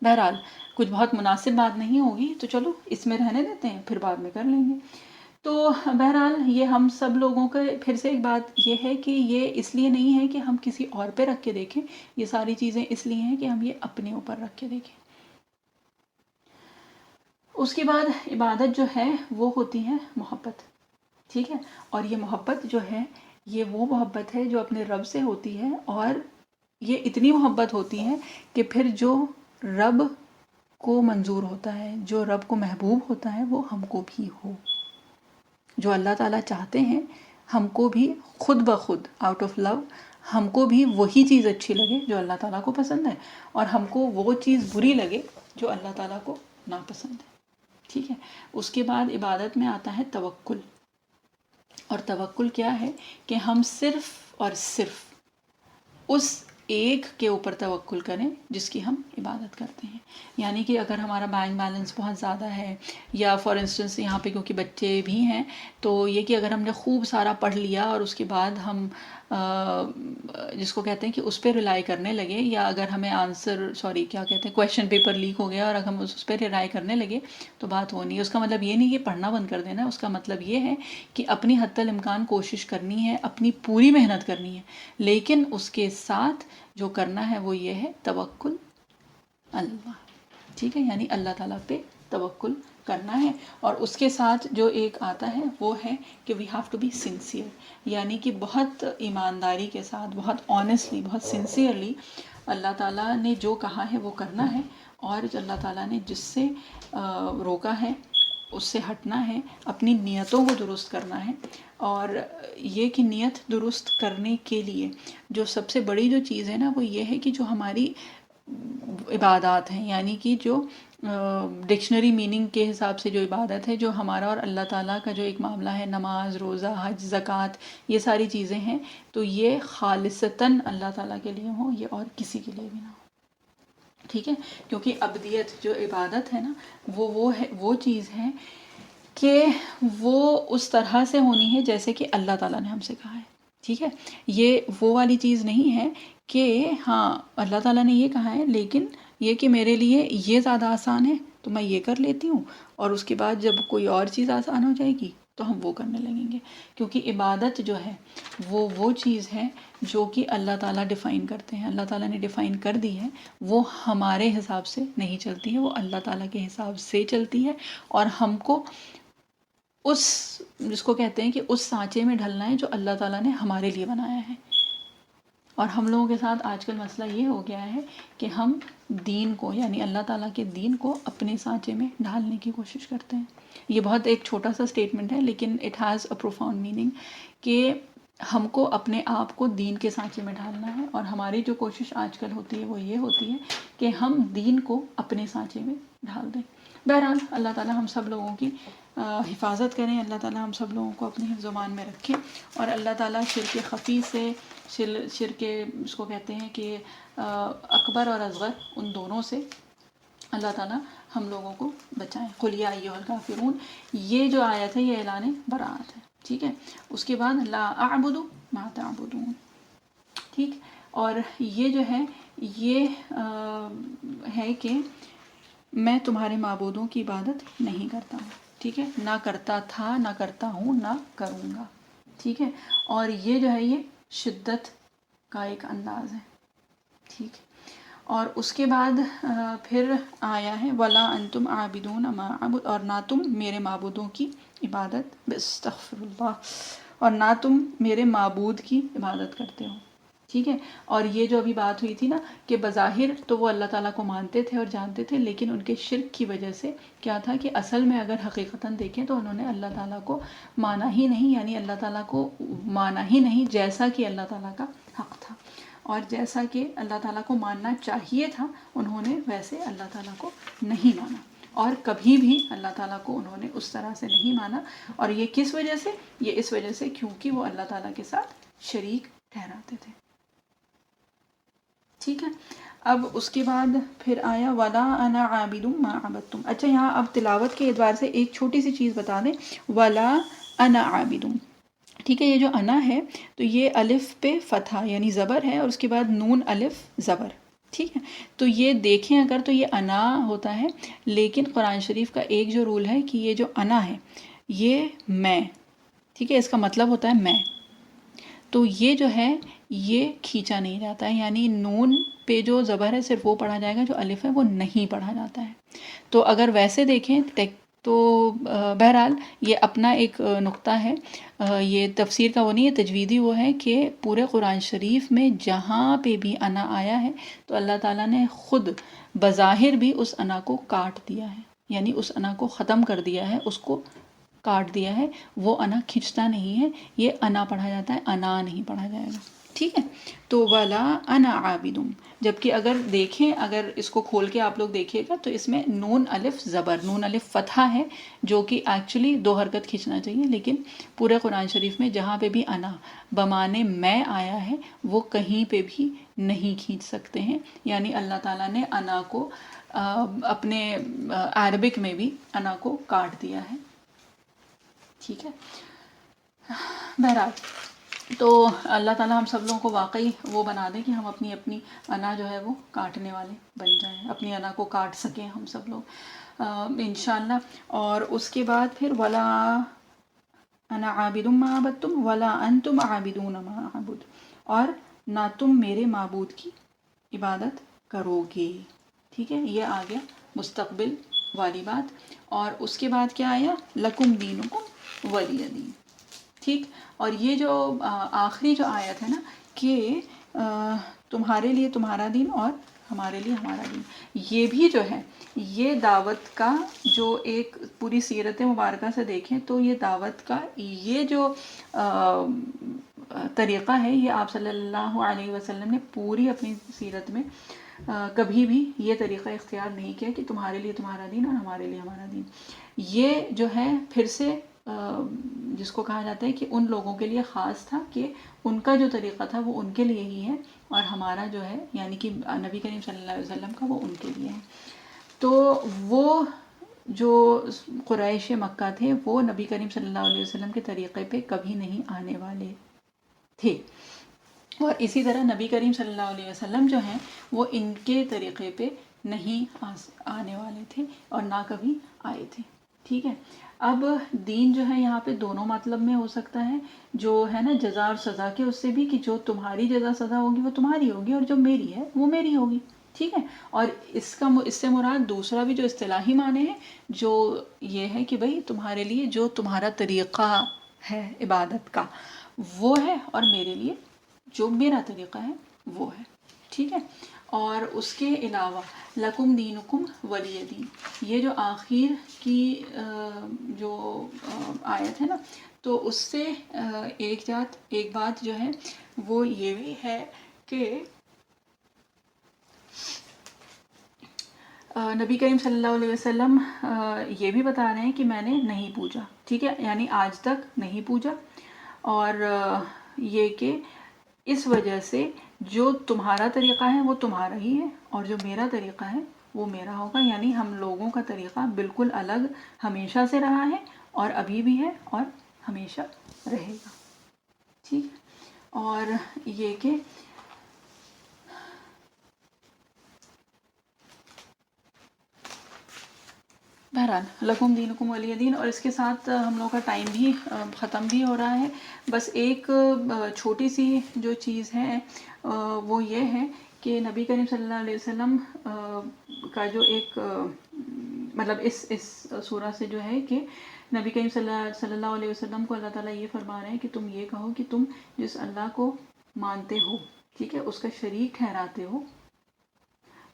بہرحال کچھ بہت مناسب بات نہیں ہوگی. تو چلو اس میں رہنے دیتے ہیں، پھر بعد میں کر لیں گے. تو بہرحال یہ ہم سب لوگوں کا پھر سے ایک بات یہ ہے کہ یہ اس لیے نہیں ہے کہ ہم کسی اور پہ رکھ کے دیکھیں، یہ ساری چیزیں اس لیے ہیں کہ ہم یہ اپنے اوپر رکھ کے دیکھیں. اس کے بعد عبادت جو ہے وہ ہوتی ہے محبت. ٹھیک ہے، اور یہ محبت جو ہے یہ وہ محبت ہے جو اپنے رب سے ہوتی ہے، اور یہ اتنی محبت ہوتی ہے کہ پھر جو رب کو منظور ہوتا ہے، جو رب کو محبوب ہوتا ہے وہ ہم کو بھی ہو. جو اللہ تعالیٰ چاہتے ہیں ہم کو بھی خود بخود آؤٹ آف لو ہم کو بھی وہی چیز اچھی لگے جو اللہ تعالیٰ کو پسند ہے، اور ہم کو وہ چیز بری لگے جو اللہ تعالیٰ کو ناپسند ہے. ٹھیک ہے، اس کے بعد عبادت میں آتا ہے توکل. اور توکل کیا ہے کہ ہم صرف اور صرف اس ایک کے اوپر توکل کریں جس کی ہم عبادت کرتے ہیں. یعنی کہ اگر ہمارا بینک بیلنس بہت زیادہ ہے، یا فار انسٹنس یہاں پہ کیونکہ بچے بھی ہیں تو یہ کہ اگر ہم نے خوب سارا پڑھ لیا اور اس کے بعد ہم جس کو کہتے ہیں کہ اس پہ ریلائی کرنے لگے، یا اگر ہمیں کیا کہتے ہیں کویشچن پیپر لیک ہو گیا اور اگر ہم اس پہ ریلائی کرنے لگے تو بات وہ نہیں ہے. اس کا مطلب یہ نہیں کہ پڑھنا بند کر دینا، اس کا مطلب یہ ہے کہ اپنی حتی الامکان کوشش کرنی ہے، اپنی پوری محنت کرنی ہے، لیکن اس کے ساتھ جو کرنا ہے وہ یہ ہے توکل اللہ. ٹھیک ہے، یعنی اللہ تعالیٰ پہ توکل کرنا ہے. اور اس کے ساتھ جو ایک آتا ہے وہ ہے کہ we have to be sincere, یعنی کہ بہت ایمانداری کے ساتھ، بہت آنیسٹلی، بہت سنسیئرلی اللہ تعالیٰ نے جو کہا ہے وہ کرنا ہے، اور اللہ تعالیٰ نے جس سے روکا ہے اس سے ہٹنا ہے، اپنی نیتوں کو درست کرنا ہے. اور یہ کہ نیت درست کرنے کے لیے جو سب سے بڑی جو چیز ہے نا وہ یہ ہے کہ جو ہماری عبادات ہیں، یعنی کہ جو ڈکشنری میننگ کے حساب سے جو عبادت ہے، جو ہمارا اور اللہ تعالیٰ کا جو ایک معاملہ ہے، نماز، روزہ، حج، زکوٰۃ، یہ ساری چیزیں ہیں، تو یہ خالصتاً اللہ تعالیٰ کے لیے ہوں، یہ اور کسی کے لیے بھی نہ ہو. ٹھیک ہے، کیونکہ عبدیت جو عبادت ہے نا وہ چیز ہے کہ وہ اس طرح سے ہونی ہے جیسے کہ اللہ تعالیٰ نے ہم سے کہا ہے. ٹھیک ہے، یہ وہ والی چیز نہیں ہے کہ ہاں اللہ تعالیٰ نے یہ کہا ہے لیکن یہ کہ میرے لیے یہ زیادہ آسان ہے تو میں یہ کر لیتی ہوں، اور اس کے بعد جب کوئی اور چیز آسان ہو جائے گی تو ہم وہ کرنے لگیں گے. کیونکہ عبادت جو ہے وہ چیز ہے جو کہ اللہ تعالیٰ ڈیفائن کرتے ہیں، اللہ تعالیٰ نے ڈیفائن کر دی ہے، وہ ہمارے حساب سے نہیں چلتی ہے، وہ اللہ تعالیٰ کے حساب سے چلتی ہے. اور ہم کو اس جس کو کہتے ہیں کہ اس سانچے میں ڈھلنا ہے جو اللہ تعالیٰ نے ہمارے لیے بنایا ہے. اور ہم لوگوں کے ساتھ آج کل مسئلہ یہ ہو گیا ہے کہ ہم دین کو، یعنی اللہ تعالیٰ کے دین کو اپنے سانچے میں ڈھالنے کی کوشش کرتے ہیں. یہ بہت ایک چھوٹا سا اسٹیٹمنٹ ہے لیکن it has a profound meaning کہ ہم کو اپنے آپ کو دین کے سانچے میں ڈھالنا ہے. اور ہماری جو کوشش آج کل ہوتی ہے وہ یہ ہوتی ہے کہ ہم دین کو اپنے سانچے میں ڈھال دیں. بہرحال اللہ تعالیٰ ہم سب لوگوں کی حفاظت کریں، اللہ تعالیٰ ہم سب لوگوں کو اپنی حفظ و امان میں رکھیں، اور اللہ تعالیٰ شرک خفی سے، شرک اس کو کہتے ہیں کہ اکبر اور اصغر، ان دونوں سے اللہ تعالیٰ ہم لوگوں کو بچائیں. قل یا ایھا الکافرون، یہ جو آیت ہے یہ اعلان براءت ہے. ٹھیک ہے، اس کے بعد لا اعبد ما تعبدون. ٹھیک، اور یہ جو ہے یہ ہے کہ میں تمہارے معبودوں کی عبادت نہیں کرتا ہوں. ٹھیک ہے، نہ کرتا تھا، نہ کرتا ہوں، نہ کروں گا. ٹھیک ہے، اور یہ جو ہے یہ شدت کا ایک انداز ہے. ٹھیک، اور اس کے بعد پھر آیا ہے وَلَا أَنْتُمْ عَابِدُونَ مَا أَعْبُدُ، اور نہ تم میرے معبودوں کی عبادت، استغفر اللہ، اور نہ تم میرے معبود کی عبادت کرتے ہو. ٹھیک ہے، اور یہ جو ابھی بات ہوئی تھی نا کہ بظاہر تو وہ اللہ تعالیٰ کو مانتے تھے اور جانتے تھے، لیکن ان کے شرک کی وجہ سے کیا تھا کہ اصل میں اگر حقیقتاً دیکھیں تو انہوں نے اللہ تعالیٰ کو مانا ہی نہیں، یعنی اللہ تعالیٰ کو مانا ہی نہیں جیسا کہ اللہ تعالیٰ کا حق تھا، اور جیسا کہ اللہ تعالیٰ کو ماننا چاہیے تھا انہوں نے ویسے اللہ تعالیٰ کو نہیں مانا، اور کبھی بھی اللہ تعالیٰ کو انہوں نے اس طرح سے نہیں مانا. اور یہ کس وجہ سے؟ یہ اس وجہ سے کیونکہ وہ اللہ تعالیٰ کے ساتھ شریک ٹھہراتے تھے. ٹھیک ہے، اب اس کے بعد پھر آیا وَلَا أَنَا عَابِدٌ مَا عَبَدتُّمْ. اچھا، یہاں اب تلاوت کے اعتبار سے ایک چھوٹی سی چیز بتا دیں، وَلَا أَنَا عَابِدٌ. ٹھیک ہے، یہ جو انا ہے تو یہ الف پہ فتحہ یعنی زبر ہے، اور اس کے بعد نون الف زبر. ٹھیک ہے، تو یہ دیکھیں اگر تو یہ انا ہوتا ہے، لیکن قرآن شریف کا ایک جو رول ہے کہ یہ جو انا ہے یہ میں. ٹھیک ہے، اس کا مطلب ہوتا ہے میں. تو یہ جو ہے یہ کھینچا نہیں جاتا ہے، یعنی نون پہ جو زبر ہے صرف وہ پڑھا جائے گا، جو الف ہے وہ نہیں پڑھا جاتا ہے. تو اگر ویسے دیکھیں تو بہرحال یہ اپنا ایک نقطہ ہے، یہ تفسیر کا وہ نہیں ہے، تجویدی وہ ہے کہ پورے قرآن شریف میں جہاں پہ بھی انا آیا ہے تو اللہ تعالیٰ نے خود بظاہر بھی اس انا کو کاٹ دیا ہے، یعنی اس انا کو ختم کر دیا ہے، اس کو کاٹ دیا ہے. وہ انا کھنچتا نہیں ہے، یہ انا پڑھا جاتا ہے، انا نہیں پڑھا جائے گا. ٹھیک ہے، تو وَلَا أَنَا عَابِدٌ. جبکہ اگر دیکھیں، اگر اس کو کھول کے آپ لوگ دیکھیے گا تو اس میں نون الف زبر، نون الف فتحہ ہے، جو کہ ایکچولی 2 حرکت کھینچنا چاہیے، لیکن پورے قرآن شریف میں جہاں پہ بھی انا بمانے میں آیا ہے وہ کہیں پہ بھی نہیں کھینچ سکتے ہیں. یعنی اللہ تعالیٰ نے انا کو اپنے عربک میں بھی انا کو کاٹ دیا ہے. ٹھیک ہے، بہرحال تو اللہ تعالیٰ ہم سب لوگوں کو واقعی وہ بنا دیں کہ ہم اپنی اپنی انا جو ہے وہ کاٹنے والے بن جائیں، اپنی انا کو کاٹ سکیں ہم سب لوگ انشاءاللہ. اور اس کے بعد پھر وَلَا أَنَا عَابِدٌ مَا عَبَدتُّمْ وَلَا أَنْتُمْ عَابِدُونَ مَا أَعْبُدُ، اور نہ تم میرے معبود کی عبادت کرو گے. ٹھیک ہے، یہ آ گیا مستقبل والی بات. اور اس کے بعد کیا آیا؟ لکم دینکم ولی دین. ٹھیک. اور یہ جو آخری جو آیت ہے نا کہ تمہارے لیے تمہارا دین اور ہمارے لیے ہمارا دین، یہ بھی جو ہے یہ دعوت کا جو ایک پوری سیرت مبارکہ سے دیکھیں تو یہ دعوت کا یہ جو طریقہ ہے یہ آپ صلی اللہ علیہ وسلم نے پوری اپنی سیرت میں کبھی بھی یہ طریقہ اختیار نہیں کیا کہ تمہارے لیے تمہارا دین اور ہمارے لیے ہمارا دین. یہ جو ہے پھر سے جس کو کہا جاتا ہے کہ ان لوگوں کے لیے خاص تھا کہ ان کا جو طریقہ تھا وہ ان کے لیے ہی ہے، اور ہمارا جو ہے یعنی کہ نبی کریم صلی اللہ علیہ وسلم کا وہ ان کے لیے ہے. تو وہ جو قریش مکہ تھے وہ نبی کریم صلی اللہ علیہ وسلم کے طریقے پہ کبھی نہیں آنے والے تھے، اور اسی طرح نبی کریم صلی اللہ علیہ وسلم جو ہیں وہ ان کے طریقے پہ نہیں آنے والے تھے اور نہ کبھی آئے تھے. ٹھیک ہے. اب دین جو ہے یہاں پہ دونوں مطلب میں ہو سکتا ہے، جو ہے نا جزا اور سزا کے، اس سے بھی کہ جو تمہاری جزا سزا ہوگی وہ تمہاری ہوگی اور جو میری ہے وہ میری ہوگی. ٹھیک ہے. اور اس سے مراد دوسرا بھی جو اصطلاحی معنی ہے جو یہ ہے کہ بھئی تمہارے لیے جو تمہارا طریقہ ہے عبادت کا وہ ہے، اور میرے لیے جو میرا طریقہ ہے وہ ہے. ٹھیک ہے. اور اس کے علاوہ لکم دینکم ولی دین، یہ جو آخر کی جو آیت ہے نا تو اس سے ایک بات جو ہے وہ یہ بھی ہے کہ نبی کریم صلی اللہ علیہ وسلم یہ بھی بتا رہے ہیں کہ میں نے نہیں پوجا. ٹھیک ہے. یعنی آج تک نہیں پوجا، اور یہ کہ اس وجہ سے جو تمہارا طریقہ ہے وہ تمہارا ہی ہے اور جو میرا طریقہ ہے وہ میرا ہوگا. یعنی ہم لوگوں کا طریقہ بالکل الگ ہمیشہ سے رہا ہے اور ابھی بھی ہے اور ہمیشہ رہے گا. ٹھیک. اور یہ کہ بہرحال لکم دینکم ولی دین. اور اس کے ساتھ ہم لوگوں کا ٹائم بھی ختم بھی ہو رہا ہے. بس ایک چھوٹی سی جو چیز ہے وہ یہ ہے کہ نبی کریم صلی اللہ علیہ وسلم کا جو ایک مطلب اس سورہ سے جو ہے کہ نبی کریم صلی اللہ علیہ وسلم کو اللہ تعالیٰ یہ فرما رہے ہیں کہ تم یہ کہو کہ تم جس اللہ کو مانتے ہو، ٹھیک ہے، اس کا شریک ٹھہراتے ہو،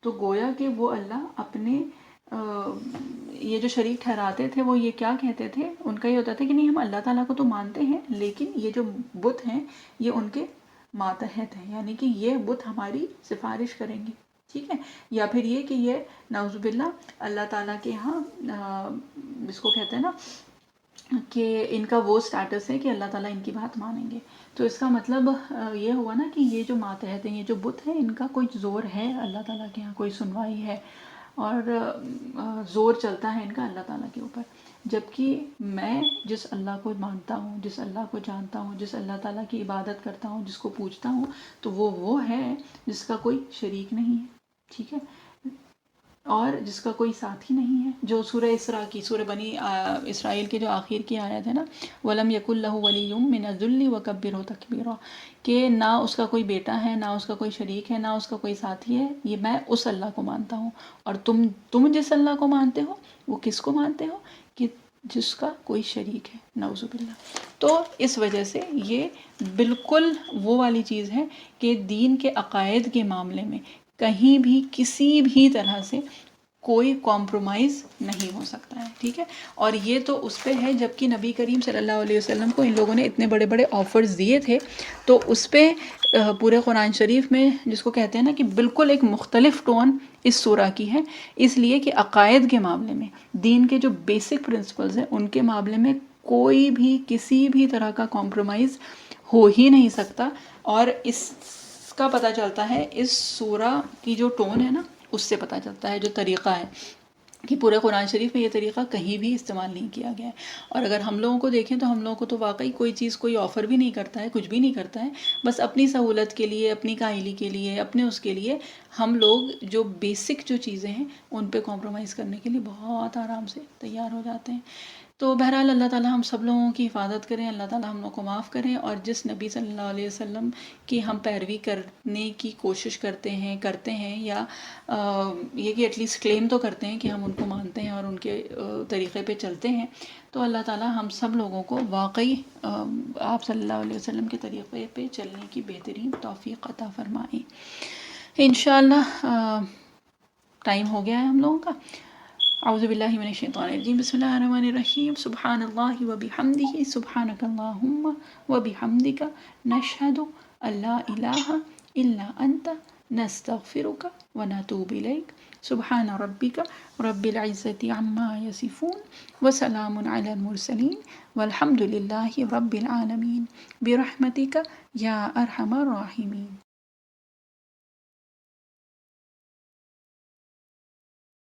تو گویا کہ وہ اللہ اپنے یہ جو شریک ٹھہراتے تھے وہ یہ کیا کہتے تھے، ان کا یہ ہوتا تھا کہ نہیں ہم اللہ تعالیٰ کو تو مانتے ہیں لیکن یہ جو بت ہیں یہ ان کے ماتحت ہیں، یعنی کہ یہ بت ہماری سفارش کریں گے. ٹھیک ہے. یا پھر یہ کہ یہ نعوذ باللہ اللہ تعالیٰ کے ہاں جس کو کہتے ہیں نا کہ ان کا وہ سٹیٹس ہے کہ اللہ تعالیٰ ان کی بات مانیں گے. تو اس کا مطلب یہ ہوا نا کہ یہ جو ماتحت ہیں، یہ جو بت ہیں، ان کا کوئی زور ہے اللہ تعالیٰ کے ہاں، کوئی سنوائی ہے اور زور چلتا ہے ان کا اللہ تعالیٰ کے اوپر. جبکہ میں جس اللہ کو مانتا ہوں، جس اللہ کو جانتا ہوں، جس اللہ تعالیٰ کی عبادت کرتا ہوں، جس کو پوجتا ہوں، تو وہ ہے جس کا کوئی شریک نہیں ہے. ٹھیک ہے. اور جس کا کوئی ساتھی نہیں ہے. جو سورہ اسراء کی، سورہ بنی اسرائیل کے جو آخر کی آیت ہے نا وَلَمْ يَكُنْ لَهُ وَلِيٌّ مِّنَ الذُّلِّ وَكَبِّرْهُ تَكْبِيرًا، کہ نہ اس کا کوئی بیٹا ہے، نہ اس کا کوئی شریک ہے، نہ اس کا کوئی ساتھی ہے. یہ میں اس اللہ کو مانتا ہوں. اور تم جس اللہ کو مانتے ہو وہ کس کو مانتے ہو؟ کہ جس کا کوئی شریک ہے، نعوذ باللہ. تو اس وجہ سے یہ بالکل وہ والی چیز ہے کہ دین کے عقائد کے معاملے میں کہیں بھی کسی بھی طرح سے کوئی کمپرومائز نہیں ہو سکتا ہے. ٹھیک ہے. اور یہ تو اس پہ ہے جبکہ نبی کریم صلی اللہ علیہ وسلم کو ان لوگوں نے اتنے بڑے بڑے آفرز دیے تھے، تو اس پہ پورے قرآن شریف میں جس کو کہتے ہیں نا کہ بالکل ایک مختلف ٹون اس سورہ کی ہے، اس لیے کہ عقائد کے معاملے میں دین کے جو بیسک پرنسپلز ہیں ان کے معاملے میں کوئی بھی کسی بھی طرح کا کمپرومائز ہو ہی نہیں سکتا. اور اس کا پتہ چلتا ہے اس سورہ کی جو ٹون ہے نا اس سے پتہ چلتا ہے، جو طریقہ ہے کہ پورے قرآن شریف میں یہ طریقہ کہیں بھی استعمال نہیں کیا گیا ہے. اور اگر ہم لوگوں کو دیکھیں تو ہم لوگوں کو تو واقعی کوئی چیز کوئی آفر بھی نہیں کرتا ہے، کچھ بھی نہیں کرتا ہے، بس اپنی سہولت کے لیے، اپنی کاہلی کے لیے، اپنے اس کے لیے ہم لوگ جو بیسک جو چیزیں ہیں ان پہ کمپرومائز کرنے کے لیے بہت آرام سے تیار ہو جاتے ہیں. تو بہرحال اللہ تعالیٰ ہم سب لوگوں کی حفاظت کریں، اللہ تعالیٰ ہم لوگوں کو معاف کریں، اور جس نبی صلی اللہ علیہ وسلم کی ہم پیروی کرنے کی کوشش کرتے ہیں یا یہ کہ ایٹ لیسٹ کلیم تو کرتے ہیں کہ ہم ان کو مانتے ہیں اور ان کے طریقے پہ چلتے ہیں، تو اللہ تعالیٰ ہم سب لوگوں کو واقعی آپ صلی اللہ علیہ وسلم کے طریقے پہ چلنے کی بہترین توفیق عطا فرمائیں انشاءاللہ۔ ٹائم ہو گیا ہے ہم لوگوں کا۔ اعوذ باللہ من الشیطان الرجیم، بسم اللہ الرحمن الرحیم، سبحان اللہ وبحمدہ، سبحانک اللہم وبحمدک، نشہد ان لا الہ الا انت، نستغفرک ونتوب الیک، سبحان ربک رب العزۃ عما یصفون، وسلام علی المرسلین، والحمد للہ رب العالمین، برحمتک یا ارحم الراحمین۔